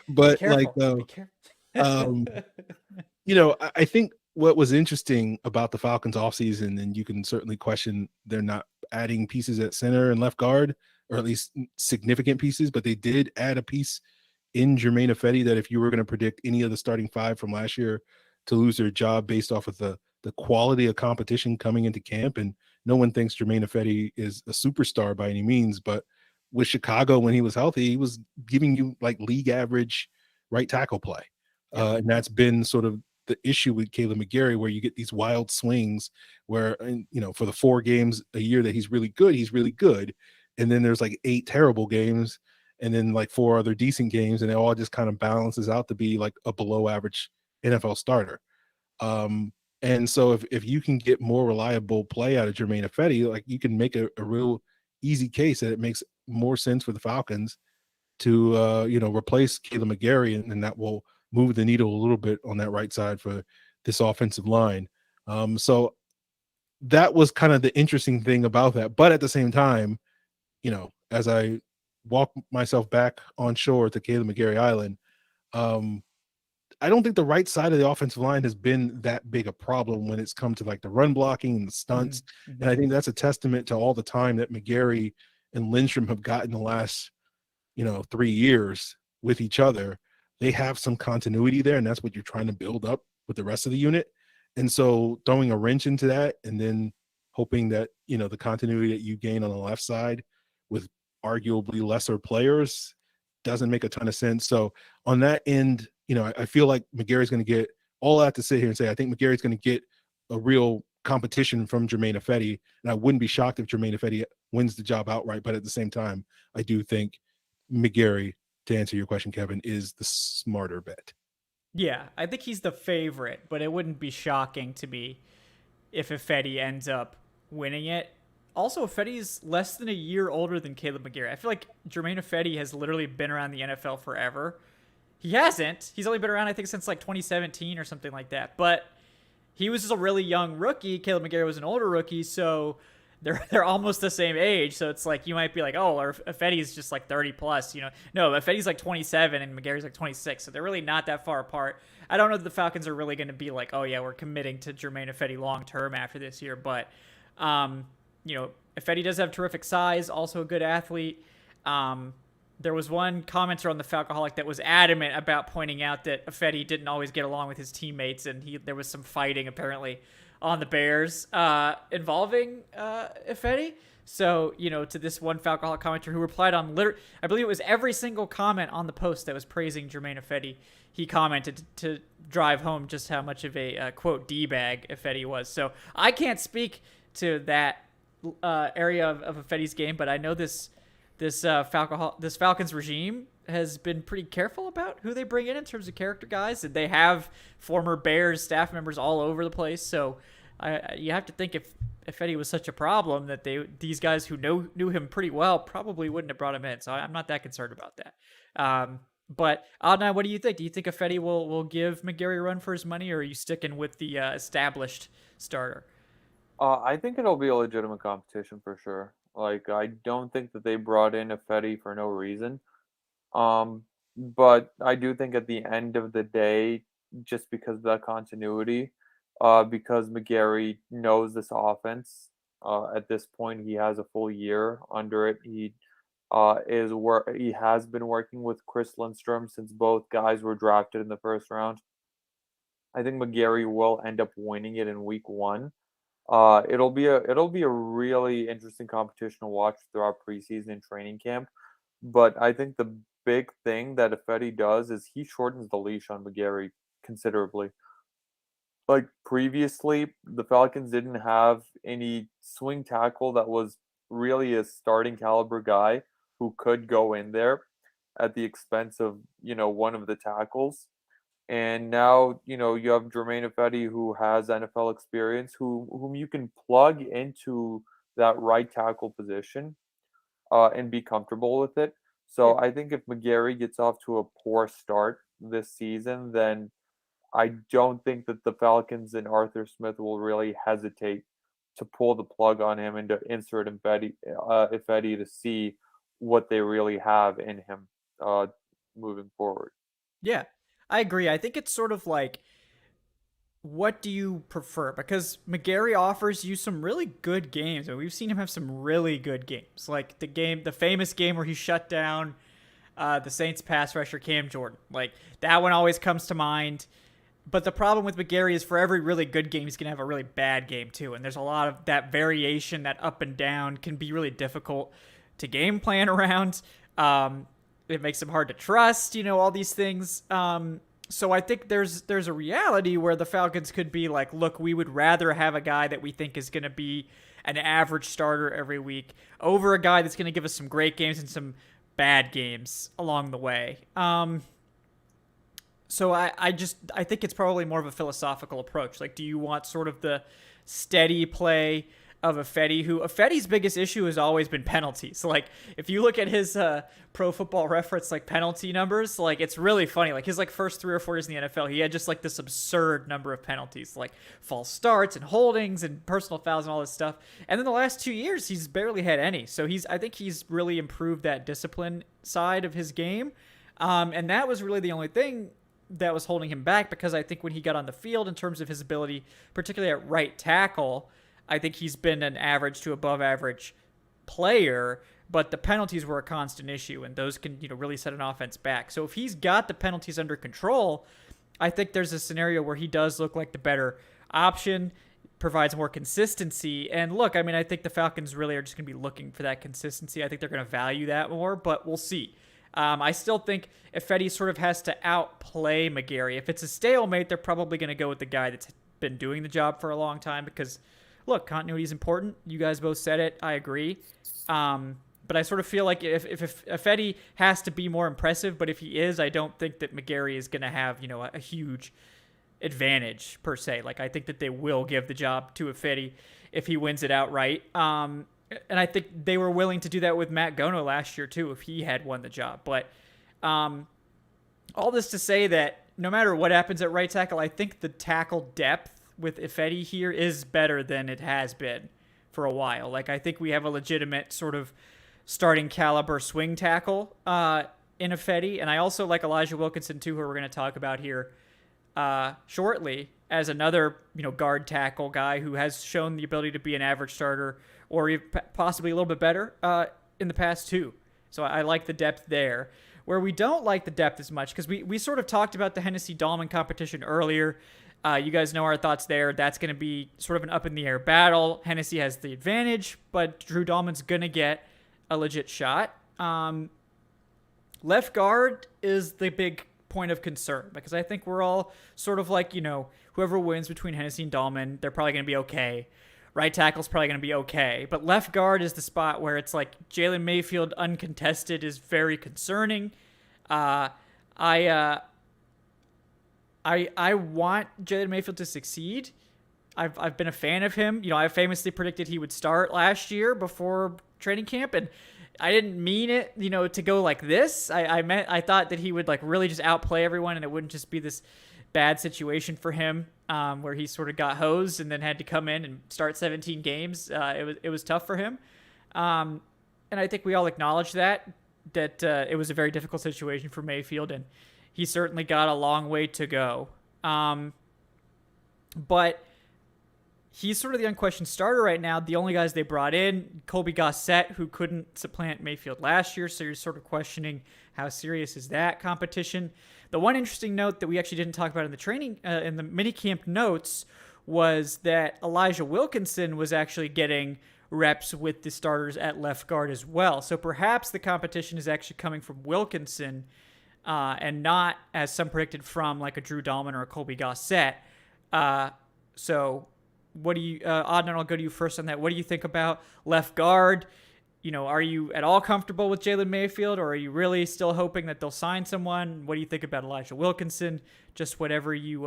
But I think what was interesting about the Falcons offseason, and you can certainly question they're not adding pieces at center and left guard, or at least significant pieces, but they did add a piece in Jermaine Ifedi that if you were going to predict any of the starting 5 from last year to lose their job based off of the quality of competition coming into camp, and no one thinks Jermaine Ifedi is a superstar by any means, but with Chicago when he was healthy, he was giving you like league average right tackle play. And that's been sort of the issue with Caleb McGarry, where you get these wild swings where, for the 4 games a year that he's really good. And then there's like 8 terrible games and then like 4 other decent games. And it all just kind of balances out to be like a below average NFL starter. And so if you can get more reliable play out of Jermaine Ifedi, like you can make a real easy case that it makes more sense for the Falcons to, replace Caleb McGarry, and that will move the needle a little bit on that right side for this offensive line. So that was kind of the interesting thing about that. But at the same time, as I walk myself back on shore to Caleb McGarry Island, I don't think the right side of the offensive line has been that big a problem when it's come to like the run blocking and the stunts. Mm-hmm. And I think that's a testament to all the time that McGarry and Lindstrom have gotten the last, 3 years with each other. They have some continuity there, and that's what you're trying to build up with the rest of the unit. And so throwing a wrench into that and then hoping that, the continuity that you gain on the left side with arguably lesser players doesn't make a ton of sense. So on that end, I feel like McGarry's going to get all I have to sit here and say, I think McGarry's going to get a real competition from Jermaine Ifedi. And I wouldn't be shocked if Jermaine Ifedi wins the job outright. But at the same time, I do think McGarry, to answer your question, Kevin, is the smarter bet. Yeah, I think he's the favorite, but it wouldn't be shocking to me if Ifedi ends up winning it. Also, Ifedi's less than a year older than Caleb McGarry. I feel like Jermaine Ifedi has literally been around the NFL forever. He hasn't. He's only been around, I think, since like 2017 or something like that. But he was just a really young rookie. Caleb McGarry was an older rookie, so they're almost the same age. So it's like you might be like, oh, or Ifedi's just like 30 plus. No, Ifedi's like 27 and McGarry's like 26. So they're really not that far apart. I don't know that the Falcons are really going to be like, oh yeah, we're committing to Jermaine Ifedi long term after this year. But Ifedi does have terrific size, also a good athlete. There was one commenter on the Falcoholic that was adamant about pointing out that Ifedi didn't always get along with his teammates, and there was some fighting apparently on the Bears involving Ifedi. So, to this one Falcoholic commenter who replied on I believe it was every single comment on the post that was praising Jermaine Ifedi, he commented to drive home just how much of a quote D-bag Ifedi was. So I can't speak to that area of Ifedi's game, but I know this Falcons regime has been pretty careful about who they bring in terms of character guys, and they have former Bears staff members all over the place. So you have to think if Ifedi was such a problem that these guys who knew him pretty well probably wouldn't have brought him in. So I'm not that concerned about that. But Adnan, what do you think? Do you think Ifedi will give McGarry a run for his money, or are you sticking with the established starter? I think it'll be a legitimate competition for sure. Like, I don't think that they brought in Ifedi for no reason. But I do think at the end of the day, just because of that continuity, because McGarry knows this offense, at this point he has a full year under it. He has been working with Chris Lindstrom since both guys were drafted in the first round. I think McGarry will end up winning it in week one. It'll be a really interesting competition to watch throughout preseason and training camp. But I think the big thing that Ifedi does is he shortens the leash on McGarry considerably. Like previously, the Falcons didn't have any swing tackle that was really a starting caliber guy who could go in there at the expense of, one of the tackles. And now, you have Jermaine Ifedi who has NFL experience, whom you can plug into that right tackle position, and be comfortable with it. Yeah. So I think if McGarry gets off to a poor start this season, then I don't think that the Falcons and Arthur Smith will really hesitate to pull the plug on him and to insert Ifedi to see what they really have in him, uh, moving forward. Yeah, I agree. I think it's sort of like, what do you prefer? Because McGarry offers you some really good games, and we've seen him have some really good games. Like the famous game where he shut down the Saints pass rusher Cam Jordan. Like that one always comes to mind. But the problem with McGarry is for every really good game, he's going to have a really bad game too. And there's a lot of that variation, that up and down can be really difficult to game plan around. It makes him hard to trust, all these things. So I think there's a reality where the Falcons could be like, look, we would rather have a guy that we think is going to be an average starter every week over a guy that's going to give us some great games and some bad games along the way. So I think it's probably more of a philosophical approach. Like, do you want sort of the steady play of Ifedi's biggest issue has always been penalties. Like, if you look at his Pro Football Reference like penalty numbers, like it's really funny. Like his first 3 or 4 years in the NFL, he had just like this absurd number of penalties, like false starts and holdings and personal fouls and all this stuff. And then the last 2 years, he's barely had any. So I think he's really improved that discipline side of his game. And that was really the only thing that was holding him back, because I think when he got on the field in terms of his ability, particularly at right tackle, I think he's been an average to above average player, but the penalties were a constant issue, and those can, really set an offense back. So if he's got the penalties under control, I think there's a scenario where he does look like the better option, provides more consistency. And look, I mean, I think the Falcons really are just going to be looking for that consistency. I think they're going to value that more, but we'll see. I still think Ifedi sort of has to outplay McGarry. If it's a stalemate, they're probably going to go with the guy that's been doing the job for a long time, because look, continuity is important. You guys both said it. I agree. But I sort of feel like if Ifedi has to be more impressive, but if he is, I don't think that McGarry is going to have, a huge advantage per se. Like, I think that they will give the job to Ifedi if he wins it outright. And I think they were willing to do that with Matt Gono last year too, if he had won the job. But all this to say that no matter what happens at right tackle, I think the tackle depth with Ifedi here is better than it has been for a while. Like, I think we have a legitimate sort of starting caliber swing tackle in Ifedi. And I also like Elijah Wilkinson too, who we're going to talk about here shortly, as another, guard tackle guy who has shown the ability to be an average starter, or possibly a little bit better in the past too. So I like the depth there. Where we don't like the depth as much, because we sort of talked about the Hennessy Dalman competition earlier. You guys know our thoughts there. That's going to be sort of an up-in-the-air battle. Hennessy has the advantage, but Drew Dalman's going to get a legit shot. Left guard is the big point of concern, because I think we're all sort of like, whoever wins between Hennessy and Dalman, they're probably going to be okay. Right tackle's probably going to be okay. But left guard is the spot where it's like Jalen Mayfield uncontested is very concerning. I want Jalen Mayfield to succeed. I've been a fan of him. I famously predicted he would start last year before training camp, and I didn't mean it, to go like this. I thought that he would like really just outplay everyone, and it wouldn't just be this bad situation for him where he sort of got hosed and then had to come in and start 17 games. It was tough for him. And I think we all acknowledge that it was a very difficult situation for Mayfield, and he certainly got a long way to go. But he's sort of the unquestioned starter right now. The only guys they brought in, Colby Gossett, who couldn't supplant Mayfield last year, so you're sort of questioning how serious is that competition. The one interesting note that we actually didn't talk about in the training, in the minicamp notes, was that Elijah Wilkinson was actually getting reps with the starters at left guard as well. So perhaps the competition is actually coming from Wilkinson and not, as some predicted, from like a Drew Dalman or a Colby Gossett. So what do you, Adnan, I'll go to you first on that. What do you think about left guard? Are you at all comfortable with Jalen Mayfield, or are you really still hoping that they'll sign someone? What do you think about Elijah Wilkinson? Just whatever you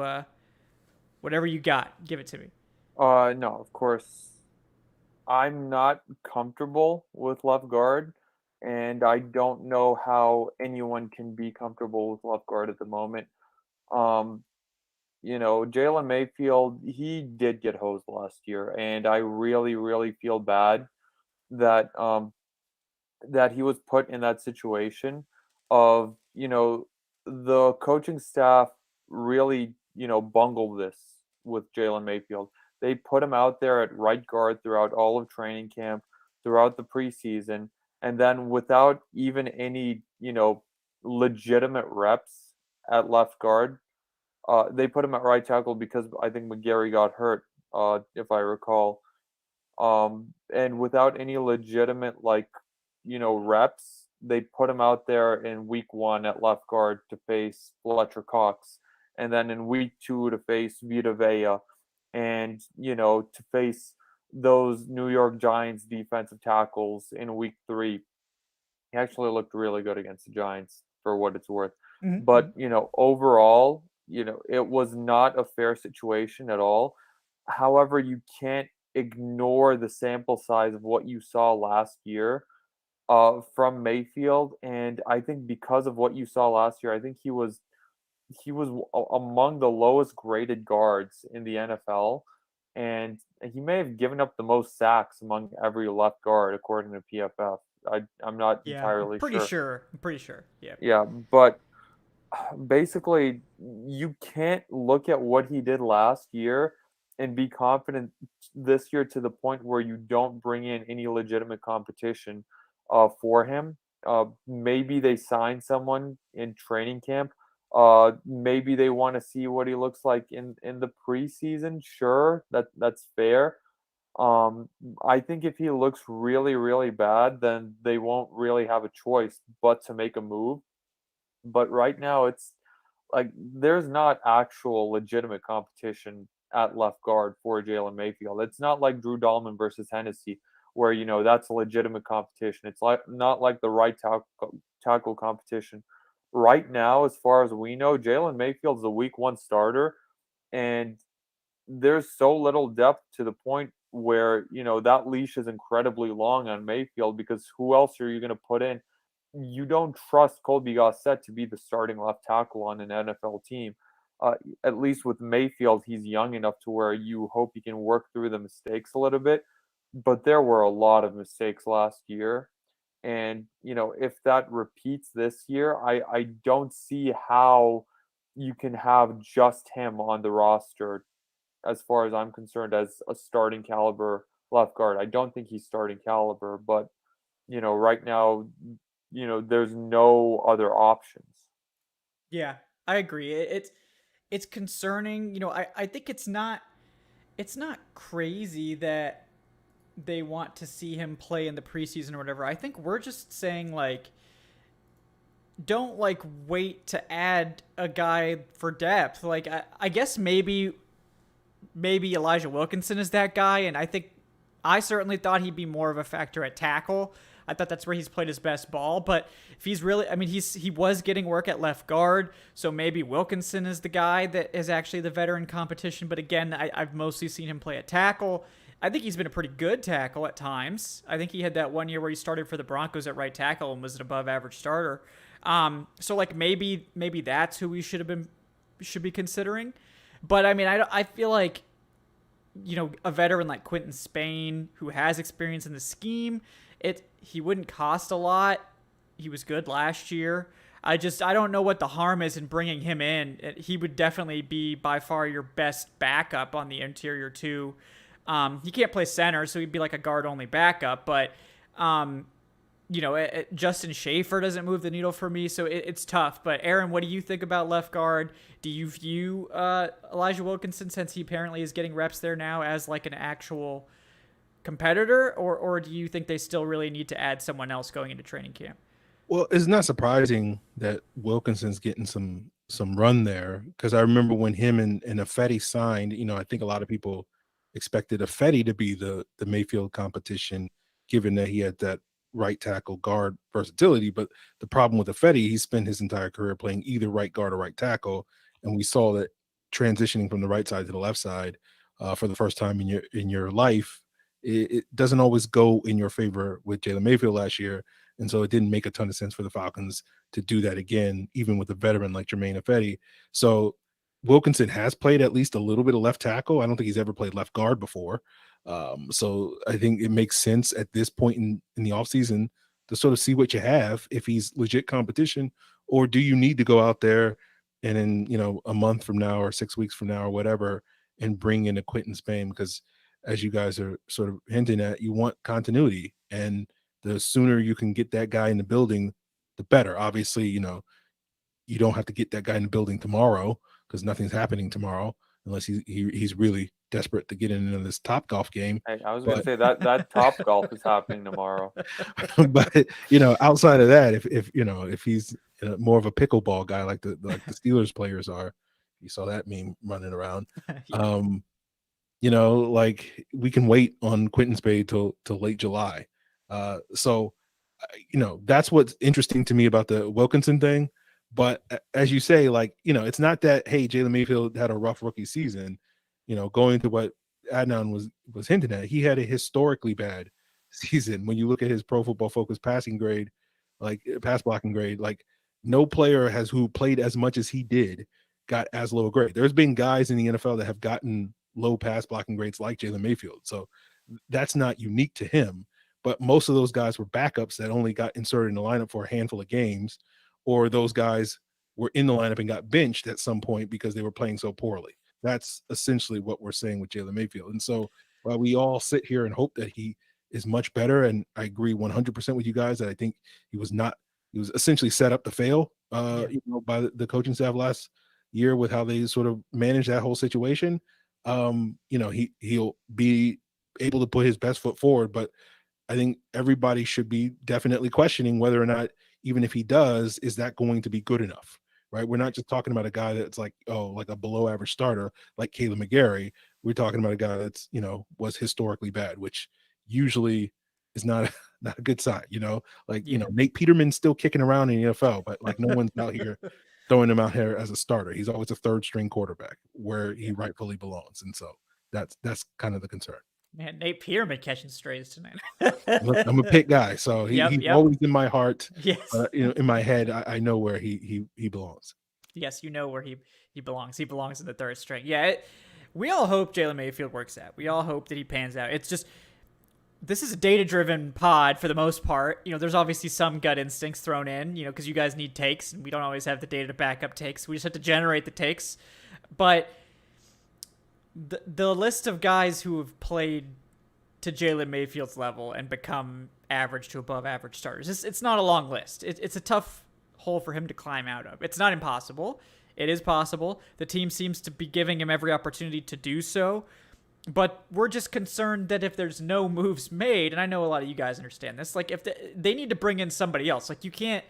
got, give it to me. No, of course. I'm not comfortable with left guard, and I don't know how anyone can be comfortable with left guard at the moment. Jalen Mayfield, he did get hosed last year, and I really, really feel bad that that he was put in that situation of, the coaching staff really, bungled this with Jalen Mayfield. They put him out there at right guard throughout all of training camp, throughout the preseason, and then without even any, legitimate reps at left guard, they put him at right tackle because I think McGarry got hurt, if I recall. And without any legitimate, reps, they put him out there in week 1 at left guard to face Fletcher Cox, and then in week 2 to face Vita Vea, and, to face those New York Giants defensive tackles in week 3. He actually looked really good against the Giants for what it's worth. Mm-hmm. But, overall, it was not a fair situation at all. However, you can't ignore the sample size of what you saw last year from Mayfield. And I think because of what you saw last year, I think he was among the lowest graded guards in the NFL, and he may have given up the most sacks among every left guard according to PFF. I'm not entirely sure. I'm pretty sure. Yeah. Yeah, but basically, you can't look at what he did last year and be confident this year to the point where you don't bring in any legitimate competition for him. Maybe they sign someone in training camp. Maybe they want to see what he looks like in the preseason. Sure, that's fair. I think if he looks really, really bad, then they won't really have a choice but to make a move. But right now, it's like there's not actual legitimate competition at left guard for Jalen Mayfield. It's not like Drew Dalman versus Hennessy, where that's a legitimate competition. It's not like the right tackle competition. Right now, as far as we know, Jalen Mayfield's the week 1 starter, and there's so little depth to the point where, that leash is incredibly long on Mayfield, because who else are you going to put in? You don't trust Colby Gossett to be the starting left tackle on an NFL team. At least with Mayfield, he's young enough to where you hope he can work through the mistakes a little bit. But there were a lot of mistakes last year. And, if that repeats this year, I don't see how you can have just him on the roster, as far as I'm concerned, as a starting caliber left guard. I don't think he's starting caliber, but, right now, there's no other options. Yeah, I agree. It's concerning. I think it's not crazy that they want to see him play in the preseason or whatever. I think we're just saying, don't wait to add a guy for depth. I guess maybe Elijah Wilkinson is that guy, and I certainly thought he'd be more of a factor at tackle. I thought that's where he's played his best ball. But if he's really, he was getting work at left guard, so maybe Wilkinson is the guy that is actually the veteran competition. But again, I've mostly seen him play at tackle. I think he's been a pretty good tackle at times. I think he had that one year where he started for the Broncos at right tackle and was an above average starter. So maybe that's who we should be considering. But I feel like, a veteran like Quentin Spain, who has experience in the scheme, he wouldn't cost a lot. He was good last year. I don't know what the harm is in bringing him in. He would definitely be by far your best backup on the interior too. He can't play center, so he'd be like a guard only backup. But Justin Schaefer doesn't move the needle for me, so it's tough. But Aaron, what do you think about left guard? Do you view Elijah Wilkinson, since he apparently is getting reps there now, as like an actual competitor, or do you think they still really need to add someone else going into training camp? Well, it's not surprising that Wilkinson's getting some run there, because I remember when him and Ifedi signed, I think a lot of people expected Ifedi to be the Mayfield competition, given that he had that right tackle guard versatility. But the problem with Ifedi, he spent his entire career playing either right guard or right tackle, and we saw that transitioning from the right side to the left side for the first time in your life, it doesn't always go in your favor with Jalen Mayfield last year. And so it didn't make a ton of sense for the Falcons to do that again, even with a veteran like Jermaine Ifedi. So Wilkinson has played at least a little bit of left tackle. I don't think he's ever played left guard before. So I think it makes sense at this point in the offseason to sort of see what you have, if he's legit competition, or do you need to go out there and in, a month from now or 6 weeks from now or whatever, and bring in a Quentin Spain? Because as you guys are sort of hinting at, you want continuity, and the sooner you can get that guy in the building, the better. Obviously, you don't have to get that guy in the building tomorrow, because nothing's happening tomorrow unless he's really desperate to get into this Top Golf game. Hey, I was going to say that Top Golf is happening tomorrow. But outside of that, if he's more of a pickleball guy like the Steelers players are, you saw that meme running around. Yeah. We can wait on Quentin Spade till late July. So that's what's interesting to me about the Wilkinson thing. But as you say, it's not that, hey, Jalen Mayfield had a rough rookie season. Going to what Adnan was hinting at, he had a historically bad season. When you look at his Pro Football Focus passing grade, pass blocking grade, no player who played as much as he did got as low a grade. There's been guys in the NFL that have gotten low pass blocking grades like Jalen Mayfield. So that's not unique to him. But most of those guys were backups that only got inserted in the lineup for a handful of games, or those guys were in the lineup and got benched at some point because they were playing so poorly. That's essentially what we're saying with Jalen Mayfield. And so while we all sit here and hope that he is much better, and I agree 100% with you guys that I think he was essentially set up to fail by the coaching staff last year with how they sort of managed that whole situation. He'll be able to put his best foot forward, but I think everybody should be definitely questioning whether or not, even if he does, is that going to be good enough, right? We're not just talking about a guy that's like a below average starter like Caleb McGarry. We're talking about a guy that's, was historically bad, which usually is not a good sign, Nate Peterman's still kicking around in the NFL, but no one's out here throwing him out here as a starter. He's always a third string quarterback where he rightfully belongs. And so that's kind of the concern. Man, Nate Peterman catching strays tonight. I'm a Pitt guy, so he's always in my heart. Yes. In my head, I know where he belongs. Yes, where he belongs. He belongs in the third string. Yeah, we all hope Jalen Mayfield works out. We all hope that he pans out. It's just, this is a data-driven pod for the most part. There's obviously some gut instincts thrown in, because you guys need takes, and we don't always have the data to back up takes. We just have to generate the takes. But the list of guys who have played to Jalen Mayfield's level and become average to above average starters, it's not a long list. It's a tough hole for him to climb out of. It's not impossible. It is possible. The team seems to be giving him every opportunity to do so. But we're just concerned that if there's no moves made, and I know a lot of you guys understand this, if they need to bring in somebody else. You can't,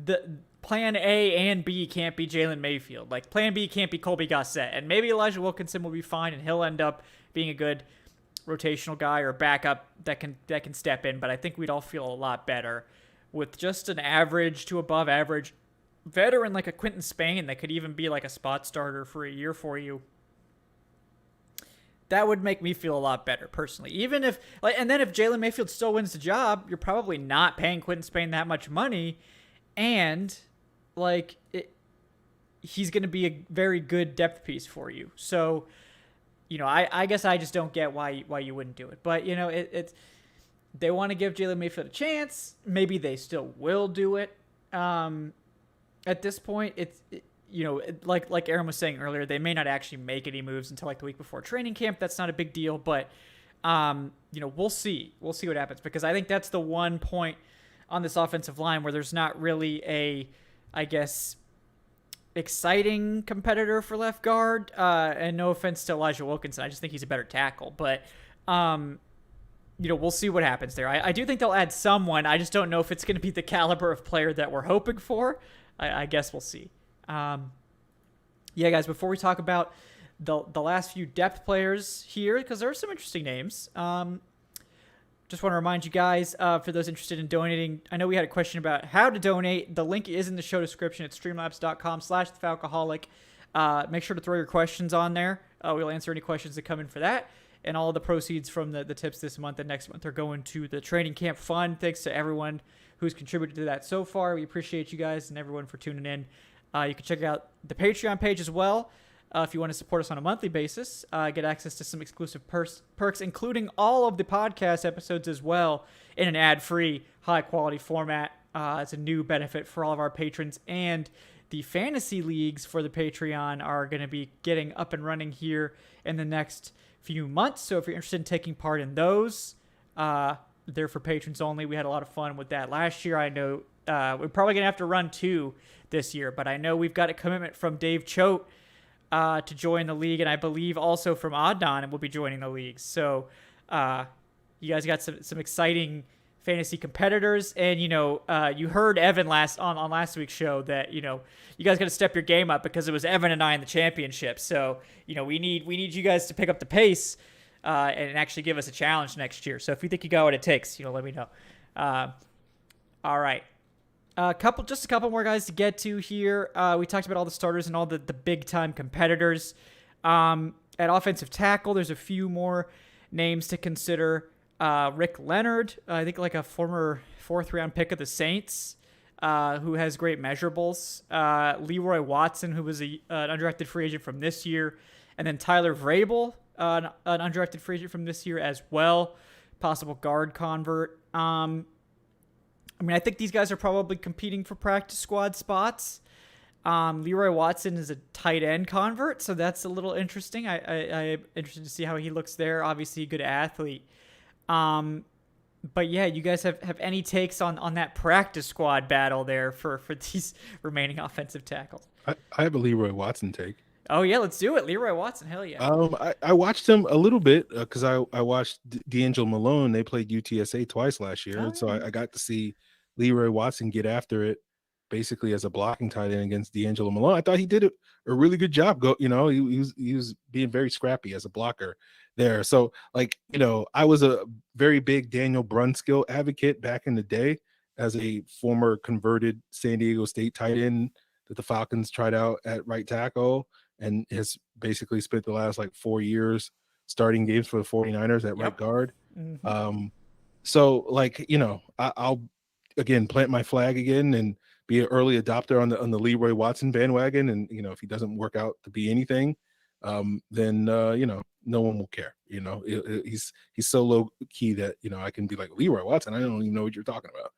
the plan A and B can't be Jalen Mayfield. Plan B can't be Colby Gossett. And maybe Elijah Wilkinson will be fine, and he'll end up being a good rotational guy or backup that can step in. But I think we'd all feel a lot better with just an average to above average veteran like a Quentin Spain that could even be a spot starter for a year for you. That would make me feel a lot better personally. Even if, and then if Jalen Mayfield still wins the job, you're probably not paying Quentin Spain that much money, and he's going to be a very good depth piece for you. So, I guess I just don't get why you wouldn't do it. But it's they want to give Jalen Mayfield a chance. Maybe they still will do it. At this point, like Aaron was saying earlier, they may not actually make any moves until like the week before training camp. That's not a big deal, but we'll see. We'll see what happens, because I think that's the one point on this offensive line where there's not really a, I guess, exciting competitor for left guard. And no offense to Elijah Wilkinson, I just think he's a better tackle. But we'll see what happens there. I do think they'll add someone. I just don't know if it's going to be the caliber of player that we're hoping for. I guess we'll see. Guys, before we talk about the last few depth players here, because there are some interesting names, just want to remind you guys, for those interested in donating, I know we had a question about how to donate. The link is in the show description at streamlabs.com/thefalcoholic. Make sure to throw your questions on there. We'll answer any questions that come in for that. And all the proceeds from the tips this month and next month are going to the training camp fund. Thanks to everyone who's contributed to that so far. We appreciate you guys and everyone for tuning in. You can check out the Patreon page as well if you want to support us on a monthly basis. Get access to some exclusive perks, including all of the podcast episodes as well in an ad-free, high-quality format. It's a new benefit for all of our patrons. And the fantasy leagues for the Patreon are going to be getting up and running here in the next few months. So if you're interested in taking part in those, they're for patrons only. We had a lot of fun with that last year. I know we're probably going to have to run 2 this year, but I know we've got a commitment from Dave Choate to join the league, and I believe also from Adnan, and will be joining the league. So you guys got some exciting fantasy competitors, and you heard Evan on last week's show that you guys got to step your game up, because it was Evan and I in the championship. So we need you guys to pick up the pace and actually give us a challenge next year. So if you think you got what it takes, let me know. All right. Just a couple more guys to get to here. We talked about all the starters and all the big time competitors. At offensive tackle, there's a few more names to consider. Rick Leonard, I think like a former 4th round pick of the Saints, who has great measurables. Leroy Watson, who was an undrafted free agent from this year. And then Tyler Vrabel, an undrafted free agent from this year as well. Possible guard convert. I think these guys are probably competing for practice squad spots. Leroy Watson is a tight end convert, so that's a little interesting. I'm interested to see how he looks there. Obviously, a good athlete. But yeah, you guys have any takes on that practice squad battle there for these remaining offensive tackles? I have a Leroy Watson take. Oh yeah, let's do it. Leroy Watson, hell yeah. I watched him a little bit because I watched D'Angelo Malone. They played UTSA twice last year, and so I got to see Leroy Watson get after it, basically as a blocking tight end against D'Angelo Malone. I thought he did a really good job. He was being very scrappy as a blocker there. So I was a very big Daniel Brunskill advocate back in the day as a former converted San Diego State tight end that the Falcons tried out at right tackle and has basically spent the last 4 years starting games for the 49ers at right guard. Mm-hmm. I'll again plant my flag again and be an early adopter on the Leroy Watson bandwagon. And if he doesn't work out to be anything, then no one will care. He's so low key that I can be like, Leroy Watson, I don't even know what you're talking about.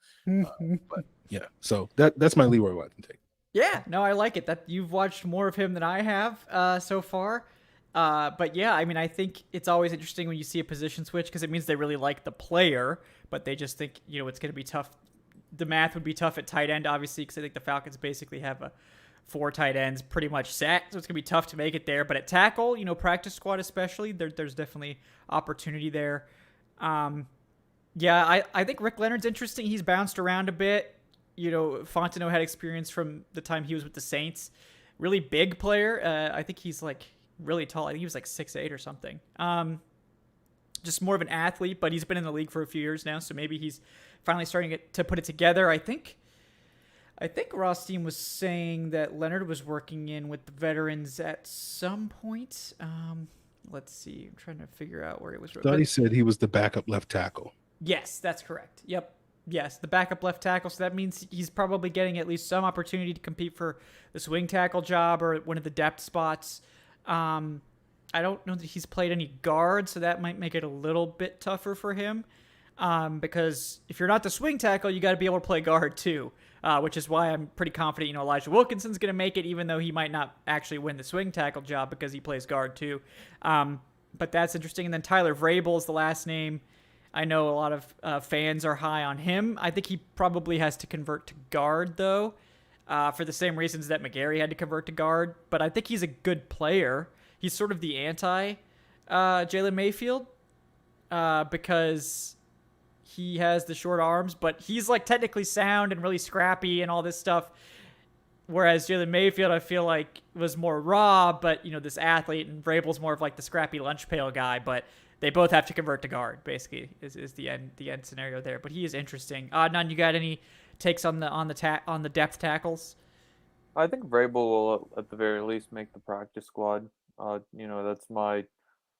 But yeah, so that's my Leroy Watson take. Yeah, no, I like it. That you've watched more of him than I have so far. But yeah, I think it's always interesting when you see a position switch, because it means they really like the player, but they just think it's going to be tough. The math would be tough at tight end, obviously, because I think the Falcons basically have 4 tight ends pretty much set, so it's going to be tough to make it there. But at tackle, practice squad especially, there's definitely opportunity there. I think Rick Leonard's interesting. He's bounced around a bit. Fontenot had experience from the time he was with the Saints. Really big player. I think he's really tall. I think he was 6'8" or something. Just more of an athlete, but he's been in the league for a few years now, so maybe he's finally starting to put it together. I think Rothstein was saying that Leonard was working in with the veterans at some point. Let's see. I'm trying to figure out where he was. I thought he said he was the backup left tackle. Yes, that's correct. Yep. Yes, the backup left tackle. So that means he's probably getting at least some opportunity to compete for the swing tackle job or one of the depth spots. I don't know that he's played any guard, so that might make it a little bit tougher for him. because if you're not the swing tackle, you got to be able to play guard too, which is why I'm pretty confident, Elijah Wilkinson's going to make it, even though he might not actually win the swing tackle job because he plays guard too. But that's interesting. And then Tyler Vrabel is the last name. I know a lot of fans are high on him. I think he probably has to convert to guard, though, for the same reasons that McGarry had to convert to guard. But I think he's a good player. He's sort of the anti-Jalen Mayfield because he has the short arms, but he's like technically sound and really scrappy and all this stuff. Whereas Jalen Mayfield, I feel like, was more raw, but, this athlete, and Vrabel's more of like the scrappy lunch pail guy, but they both have to convert to guard, basically, is the end scenario there. But he is interesting. None, you got any takes on the depth tackles? I think Vrabel will, at the very least, make the practice squad. That's my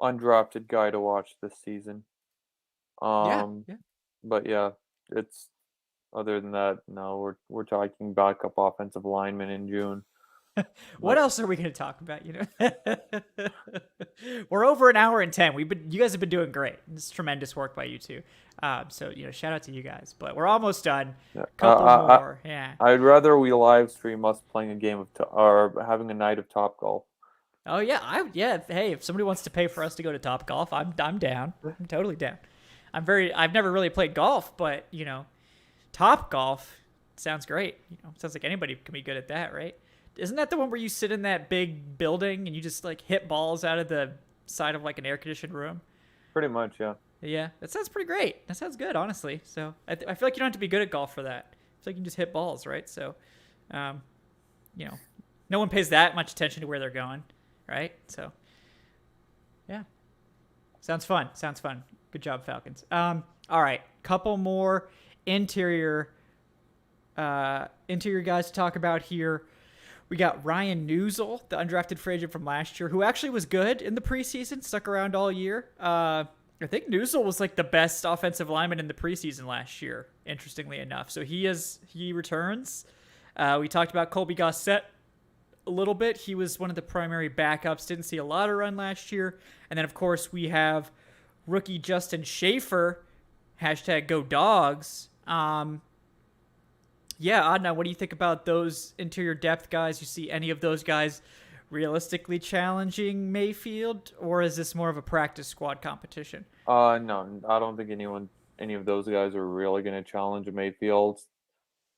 undrafted guy to watch this season. Yeah. But yeah, it's other than that, no, we're talking backup offensive linemen in June. What else are we going to talk about? We're over an hour and 10. You guys have been doing great. It's tremendous work by you two. So shout out to you guys. But we're almost done. Yeah. Couple more. Yeah. I'd rather we live stream us playing a game or having a night of Top Golf. Oh yeah, Hey, if somebody wants to pay for us to go to Top Golf, I'm down. I'm totally down. I've never really played golf, but Top Golf sounds great. Sounds like anybody can be good at that, right? Isn't that the one where you sit in that big building and you just like hit balls out of the side of like an air conditioned room? Pretty much, yeah. Yeah, that sounds pretty great. That sounds good, honestly. So I feel like you don't have to be good at golf for that. It's like you can just hit balls, right? So, no one pays that much attention to where they're going, right? So, yeah, sounds fun. Good job, Falcons. All right, couple more interior guys to talk about here. We got Ryan Newsel, the undrafted free agent from last year, who actually was good in the preseason, stuck around all year. I think Newsel was like the best offensive lineman in the preseason last year, interestingly enough. So he returns. We talked about Colby Gossett a little bit. He was one of the primary backups, didn't see a lot of run last year. And then, of course, we have rookie Justin Schaefer, #GoDogs. Yeah, Adnan, what do you think about those interior depth guys? You see any of those guys realistically challenging Mayfield, or is this more of a practice squad competition? No, I don't think any of those guys are really going to challenge Mayfield.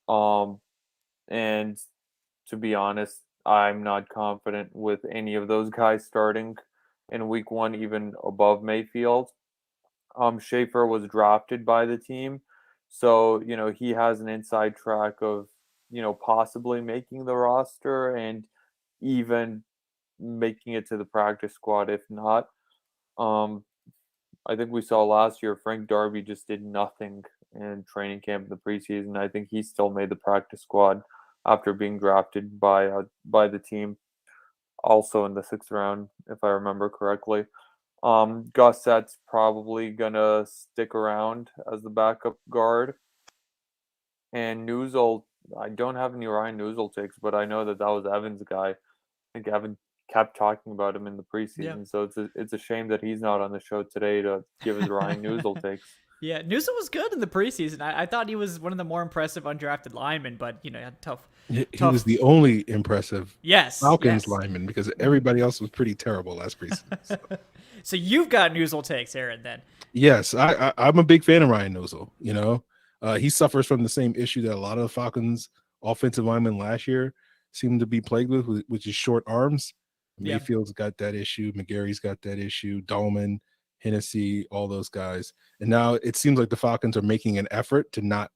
And to be honest, I'm not confident with any of those guys starting in week one, even above Mayfield. Schaefer was drafted by the team. So, he has an inside track of, possibly making the roster and even making it to the practice squad, if not. I think we saw last year Frank Darby just did nothing in training camp in the preseason. I think he still made the practice squad after being drafted by the team, also in the 6th round, if I remember correctly. Gossett's probably gonna stick around as the backup guard. And Newsel, I don't have any Ryan Newsel takes, but I know that was Evan's guy. I think Evan kept talking about him in the preseason, so it's a shame that he's not on the show today to give his Ryan Newsel takes. Yeah, Newsel was good in the preseason. I thought he was one of the more impressive undrafted linemen, but had tough. He was the only impressive Falcons lineman because everybody else was pretty terrible last preseason. So you've got Newsel takes, Aaron, then. Yes, I'm a big fan of Ryan Newsel. He suffers from the same issue that a lot of the Falcons offensive linemen last year seemed to be plagued with, which is short arms. Mayfield's got that issue. McGarry's got that issue. Dalman, Hennessy, all those guys. And now it seems like the Falcons are making an effort to not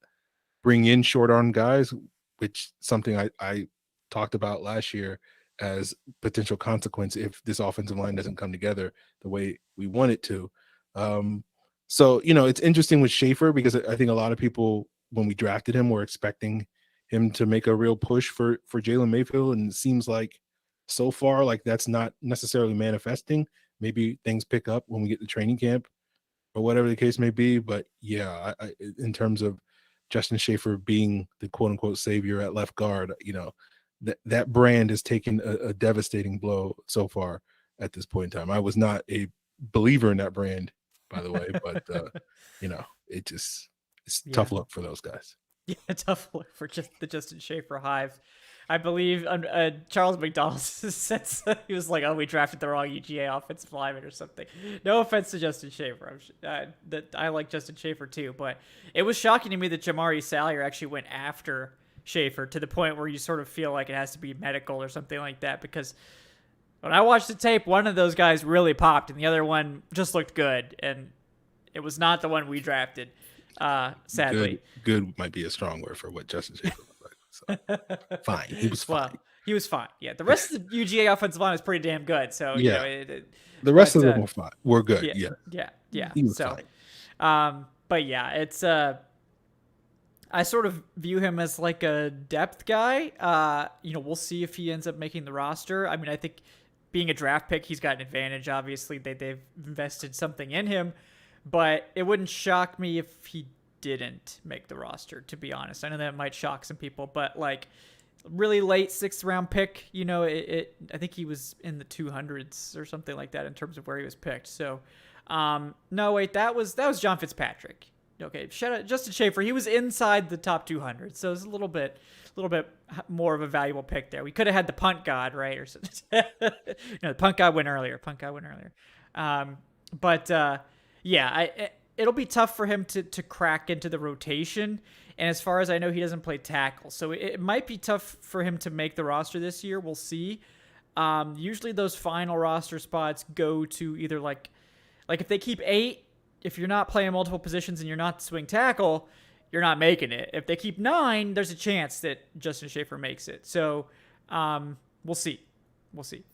bring in short arm guys, which something I talked about last year as potential consequence if this offensive line doesn't come together the way we want it to. So, it's interesting with Schaefer because I think a lot of people, when we drafted him, were expecting him to make a real push for Jalen Mayfield. And it seems like so far, like that's not necessarily manifesting. Maybe things pick up when we get to training camp or whatever the case may be. But yeah, I in terms of Justin Schaefer being the quote unquote savior at left guard, that brand has taken a devastating blow so far at this point in time. I was not a believer in that brand, by the way, but it's Yeah. tough luck for those guys. Yeah, tough look for just the Justin Schaefer hive. I believe Charles McDonald said he was like, "Oh, we drafted the wrong UGA offensive lineman or something." No offense to Justin Schaefer, that I like Justin Schaefer too, but it was shocking to me that Jamari Salyer actually went after Schaefer to the point where you sort of feel like it has to be medical or something like that. Because when I watched the tape, one of those guys really popped, and the other one just looked good, and it was not the one we drafted. Sadly, good might be a strong word for what Justin Schaefer looked like. So fine, he was fine. Well, he was fine. Yeah, the rest of the UGA offensive line was pretty damn good. So yeah, you know, the rest of them were fine. We're good. Yeah. He was fine. But yeah, it's I sort of view him as like a depth guy. You know, we'll see if he ends up making the roster. I mean, I think being a draft pick, he's got an advantage. Obviously, they've invested something in him, but it wouldn't shock me if he didn't make the roster, to be honest. I know that might shock some people, but like really late 6th round pick, you know, I think he was in the 200s or something like that in terms of where he was picked. So, no, wait, that was John Fitzpatrick. Okay, shout out Justin Schaefer. He was inside the top 200, so it's a little bit more of a valuable pick there. We could have had the punt god, right, or something. No, the punt god went earlier. Yeah, it'll be tough for him to crack into the rotation. And as far as I know, he doesn't play tackle. So it might be tough for him to make the roster this year. We'll see. Usually those final roster spots go to either like if they keep 8, if you're not playing multiple positions and you're not swing tackle, you're not making it. If they keep 9, there's a chance that Justin Schaefer makes it. So we'll see.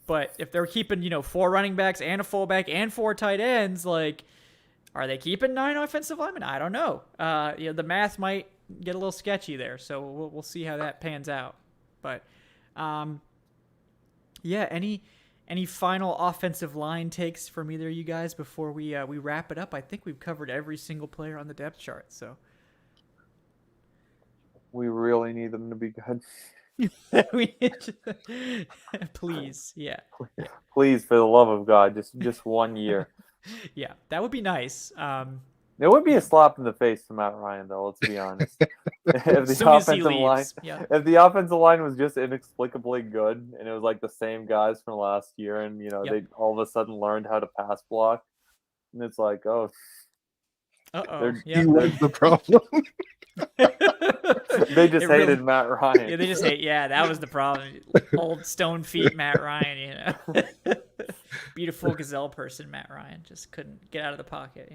But if they're keeping, 4 running backs and a fullback and 4 tight ends, like, are they keeping 9 offensive linemen? I don't know. The math might get a little sketchy there, so we'll see how that pans out. But any final offensive line takes from either of you guys before we wrap it up? I think we've covered every single player on the depth chart. So we really need them to be good. Please, yeah. Please, for the love of God, just 1 year. Yeah, that would be nice. It would be a slap in the face to Matt Ryan, though. Let's be honest. If the offensive line was just inexplicably good, and it was like the same guys from last year, and they all of a sudden learned how to pass block, and it's like, oh, he was the problem. They just hated Matt Ryan. Yeah, they just hate. Yeah, that was the problem. Old stone feet Matt Ryan, beautiful gazelle person Matt Ryan just couldn't get out of the pocket,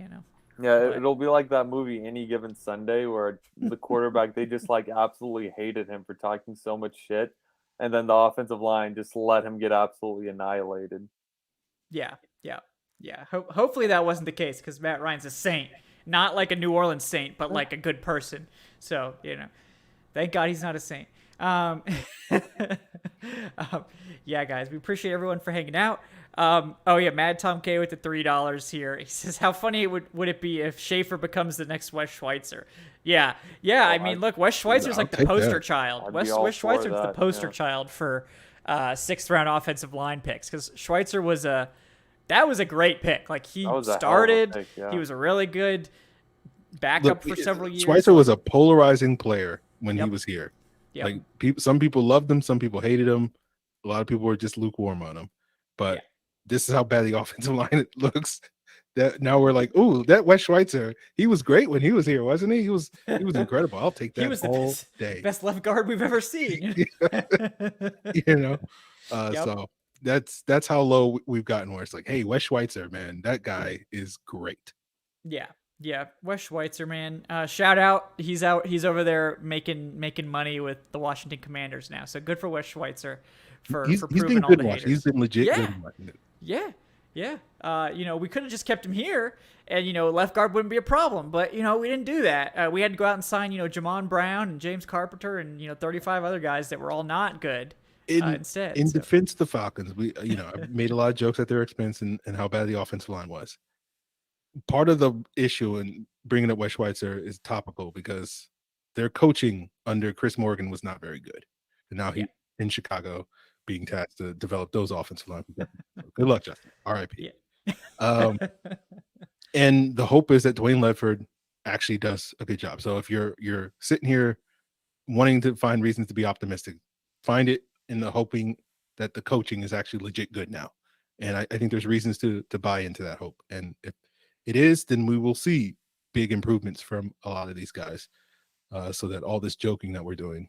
Yeah, it'll be like that movie Any Given Sunday where the quarterback, they just like absolutely hated him for talking so much shit, and then the offensive line just let him get absolutely annihilated. Yeah. Hopefully that wasn't the case, because Matt Ryan's a saint. Not like a New Orleans saint, but like a good person. So, thank God he's not a saint. Yeah, guys, we appreciate everyone for hanging out. Mad Tom K with the $3 here. He says, how funny would it be if Schaefer becomes the next Wes Schweitzer? Yeah. I mean, look, Wes Schweitzer's like the poster child. Wes Schweitzer's the poster child for 6th round offensive line picks, because Schweitzer was that was a great pick. Like, he started, pick, yeah. He was a really good backup for several years. Schweitzer was a polarizing player when he was here. Yep. Like, some people loved him, some people hated him. A lot of people were just lukewarm on him. But this is how bad the offensive line looks. That now we're like, ooh, that Wes Schweitzer, he was great when he was here, wasn't he? He was incredible. I'll take that all day. Best left guard we've ever seen. So that's how low we've gotten, where it's like, hey, Wes Schweitzer, man, that guy is great. Yeah, Wes Schweitzer, man. Shout out. He's over there making money with the Washington Commanders now. So good for Wes Schweitzer for proving all the haters. He's been legit good. Yeah. We could have just kept him here, and left guard wouldn't be a problem. But we didn't do that. We had to go out and sign Jamon Brown and James Carpenter and 35 other guys that were all not good. Instead, in defense of the Falcons, we I made a lot of jokes at their expense and how bad the offensive line was. Part of the issue in bringing up Wes Schweitzer is topical because their coaching under Chris Morgan was not very good, and now he's in Chicago being tasked to develop those offensive line. Good luck, Justin. R.I.P. Yeah. And the hope is that Dwayne Ledford actually does a good job. So if you're sitting here wanting to find reasons to be optimistic, find it in the hoping that the coaching is actually legit good now. And I think there's reasons to buy into that hope. And if it is, then we will see big improvements from a lot of these guys. So that all this joking that we're doing,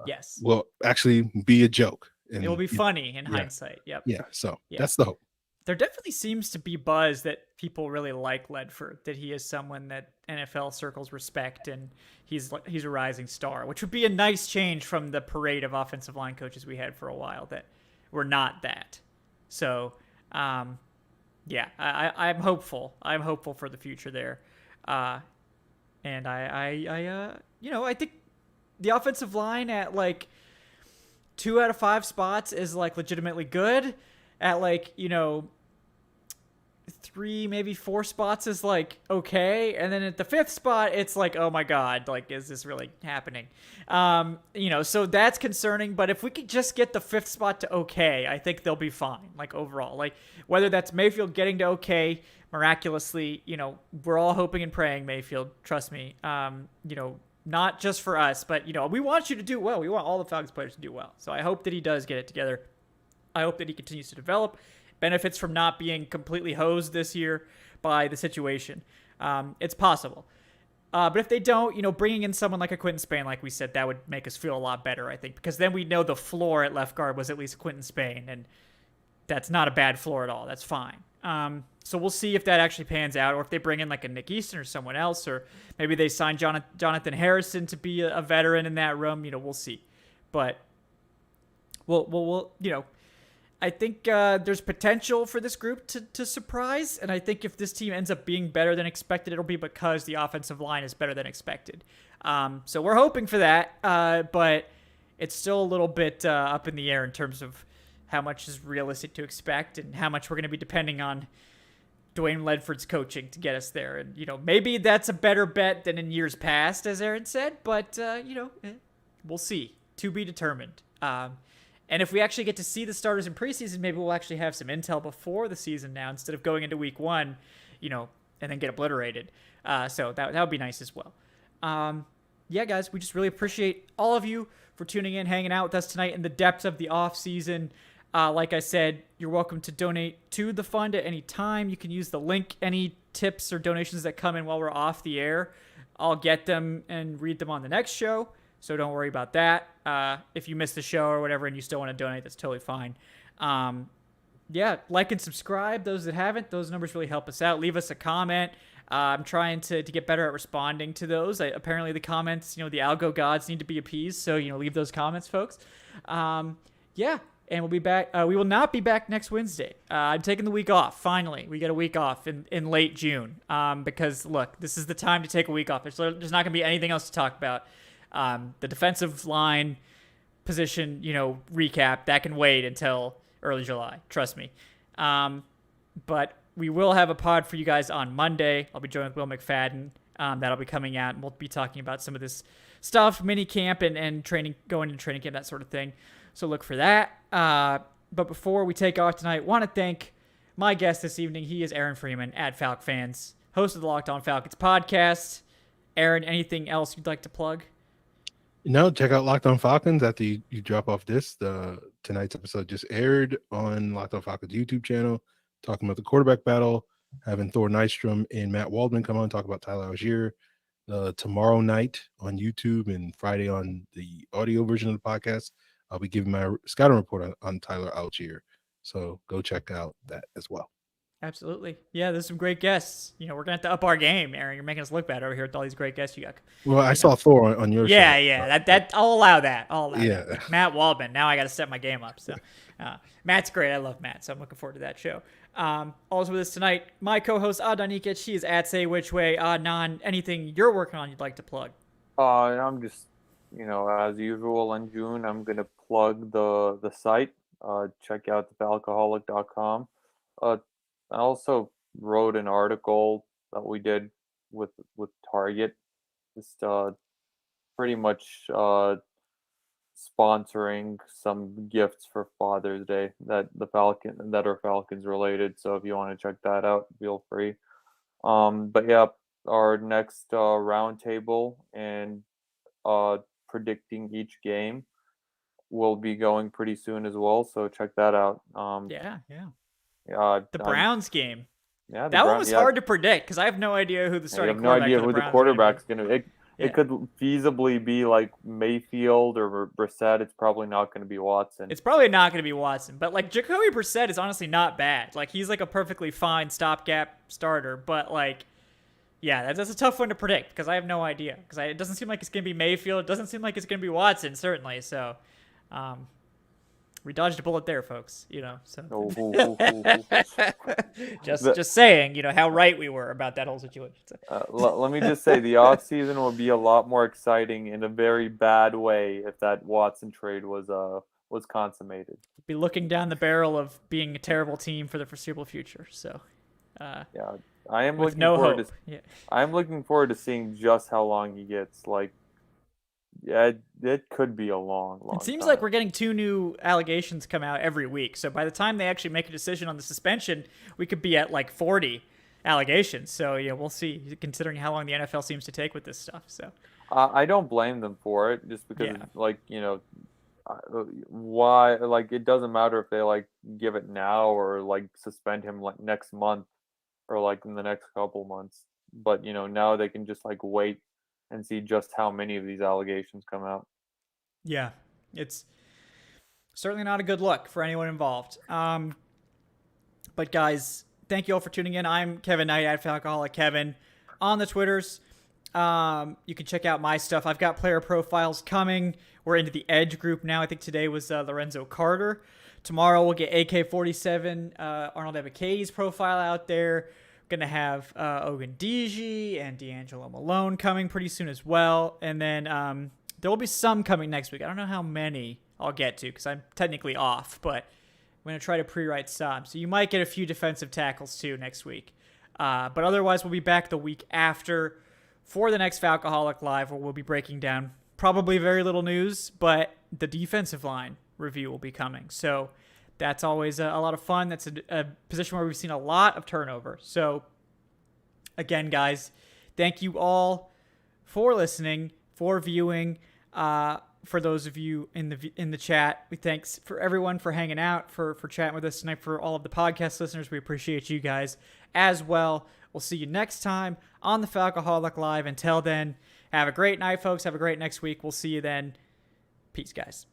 Yes. will actually be a joke. And It will be funny in yeah. hindsight. Yep. Yeah. So Yeah. that's the hope. There definitely seems to be buzz that people really like Ledford, that he is someone that NFL circles respect, and he's a rising star, which would be a nice change from the parade of offensive line coaches we had for a while that were not that. So, yeah, I'm hopeful. I'm hopeful for the future there. And I think the offensive line at like 2 out of 5 spots is like legitimately good. At like, 3, maybe 4 spots is like okay, and then at the 5th spot it's like, oh my god, like, is this really happening? So that's concerning. But if we could just get the 5th spot to okay, I think they'll be fine. Like, overall, like, whether that's Mayfield getting to okay miraculously, we're all hoping and praying, Mayfield, trust me. Not just for us, but we want you to do well. We want all the Falcons players to do well. So I hope that he does get it together. I hope that he continues to develop, benefits from not being completely hosed this year by the situation. It's possible. But if they don't, bringing in someone like a Quentin Spain, like we said, that would make us feel a lot better, I think, because then we know the floor at left guard was at least Quentin Spain, and that's not a bad floor at all. That's fine. So we'll see if that actually pans out, or if they bring in like a Nick Easton or someone else, or maybe they sign Jonathan Harrison to be a veteran in that room. We'll see. But we'll I think there's potential for this group to surprise, and I think if this team ends up being better than expected, it'll be because the offensive line is better than expected. So we're hoping for that, but it's still a little bit up in the air in terms of how much is realistic to expect and how much we're going to be depending on Dwayne Ledford's coaching to get us there. And, maybe that's a better bet than in years past, as Aaron said, but, we'll see. To be determined. And if we actually get to see the starters in preseason, maybe we'll actually have some intel before the season now, instead of going into week 1, and then get obliterated. So that would be nice as well. Yeah, guys, we just really appreciate all of you for tuning in, hanging out with us tonight in the depths of the off season. Like I said, you're welcome to donate to the fund at any time. You can use the link. Any tips or donations that come in while we're off the air, I'll get them and read them on the next show. So don't worry about that. If you missed the show or whatever and you still want to donate, that's totally fine. Yeah, like and subscribe. Those that haven't, those numbers really help us out. Leave us a comment. I'm trying to get better at responding to those. Apparently the comments, the algo gods need to be appeased. So, leave those comments, folks. Yeah, and we'll be back. We will not be back next Wednesday. I'm taking the week off. Finally, we get a week off in late June. Because, look, this is the time to take a week off. There's not going to be anything else to talk about. The defensive line position, recap, that can wait until early July. Trust me. But we will have a pod for you guys on Monday. I'll be joined with Will McFadden. That'll be coming out, and we'll be talking about some of this stuff, mini camp and training, going into training camp, that sort of thing. So look for that. But before we take off tonight, want to thank my guest this evening. He is Aaron Freeman at Falc Fans, host of the Locked On Falcons podcast. Aaron, anything else you'd like to plug? No, check out Locked On Falcons after you drop off this. Tonight's episode just aired on Locked On Falcons YouTube channel, talking about the quarterback battle, having Thor Nystrom and Matt Waldman come on, talk about Tyler Algier. Tomorrow night on YouTube and Friday on the audio version of the podcast, I'll be giving my scouting report on Tyler Algier. So go check out that as well. Absolutely. Yeah, there's some great guests. We're going to have to up our game, Aaron. You're making us look bad over here with all these great guests you got. Well, I saw Thor on your show. Yeah. That I'll allow that. Yeah. That. Matt Waldman. Now I got to step my game up. So Matt's great. I love Matt. So I'm looking forward to that show. Also with us tonight, my co-host Adnan Ikic. She is at Say Which Way. Adnan, anything you're working on you'd like to plug? I'm just, as usual in June, I'm going to plug the site. Check out thefalcoholic.com. I also wrote an article that we did with Target, just pretty much sponsoring some gifts for Father's Day that are Falcons related. So if you want to check that out, feel free. But yeah, our next roundtable and predicting each game will be going pretty soon as well. So check that out. Yeah. The I'm Browns game. Yeah, That one was hard to predict because I have no idea who the you starting have no idea quarterback for the who the Browns quarterback's are going to be. Yeah. It could feasibly be like Mayfield or Brissett. It's probably not going to be Watson. It's probably not going to be Watson, but like Jacoby Brissett is honestly not bad. Like he's like a perfectly fine stopgap starter, but like, yeah, that's a tough one to predict because I have no idea. Because it doesn't seem like it's going to be Mayfield. It doesn't seem like it's going to be Watson, certainly. So, we dodged a bullet there, folks. So just saying, how right we were about that whole situation. Let me just say, the offseason will be a lot more exciting in a very bad way if that Watson trade was consummated. Be looking down the barrel of being a terrible team for the foreseeable future. So, yeah, I am with looking no forward hope. to. I'm looking forward to seeing just how long he gets. Like, yeah, it could be a long It seems time. like we're getting 2 new allegations come out every week. So by the time they actually make a decision on the suspension, we could be at like 40 allegations. So yeah, we'll see. Considering how long the NFL seems to take with this stuff. So I don't blame them for it, just because why? Like, it doesn't matter if they like give it now or like suspend him like next month or like in the next couple months. But now they can just like wait and see just how many of these allegations come out. Yeah, it's certainly not a good look for anyone involved. But guys, thank you all for tuning in. I'm Kevin Knight at Falcoholic Kevin on the Twitters. You can check out my stuff. I've got player profiles coming. We're into the Edge group now. I think today was Lorenzo Carter. Tomorrow we'll get AK-47, Arnold Ebike's profile out there. Going to have Ogundeji and D'Angelo Malone coming pretty soon as well. And then there will be some coming next week. I don't know how many I'll get to because I'm technically off, but I'm going to try to pre-write some. So you might get a few defensive tackles too next week. But otherwise, we'll be back the week after for the next Falcoholic Live, where we'll be breaking down probably very little news, but the defensive line review will be coming. So that's always a lot of fun. That's a position where we've seen a lot of turnover. So, again, guys, thank you all for listening, for viewing. For those of you in the chat, thanks for everyone for hanging out, for chatting with us tonight. For all of the podcast listeners, we appreciate you guys as well. We'll see you next time on the Falcoholic Live. Until then, have a great night, folks. Have a great next week. We'll see you then. Peace, guys.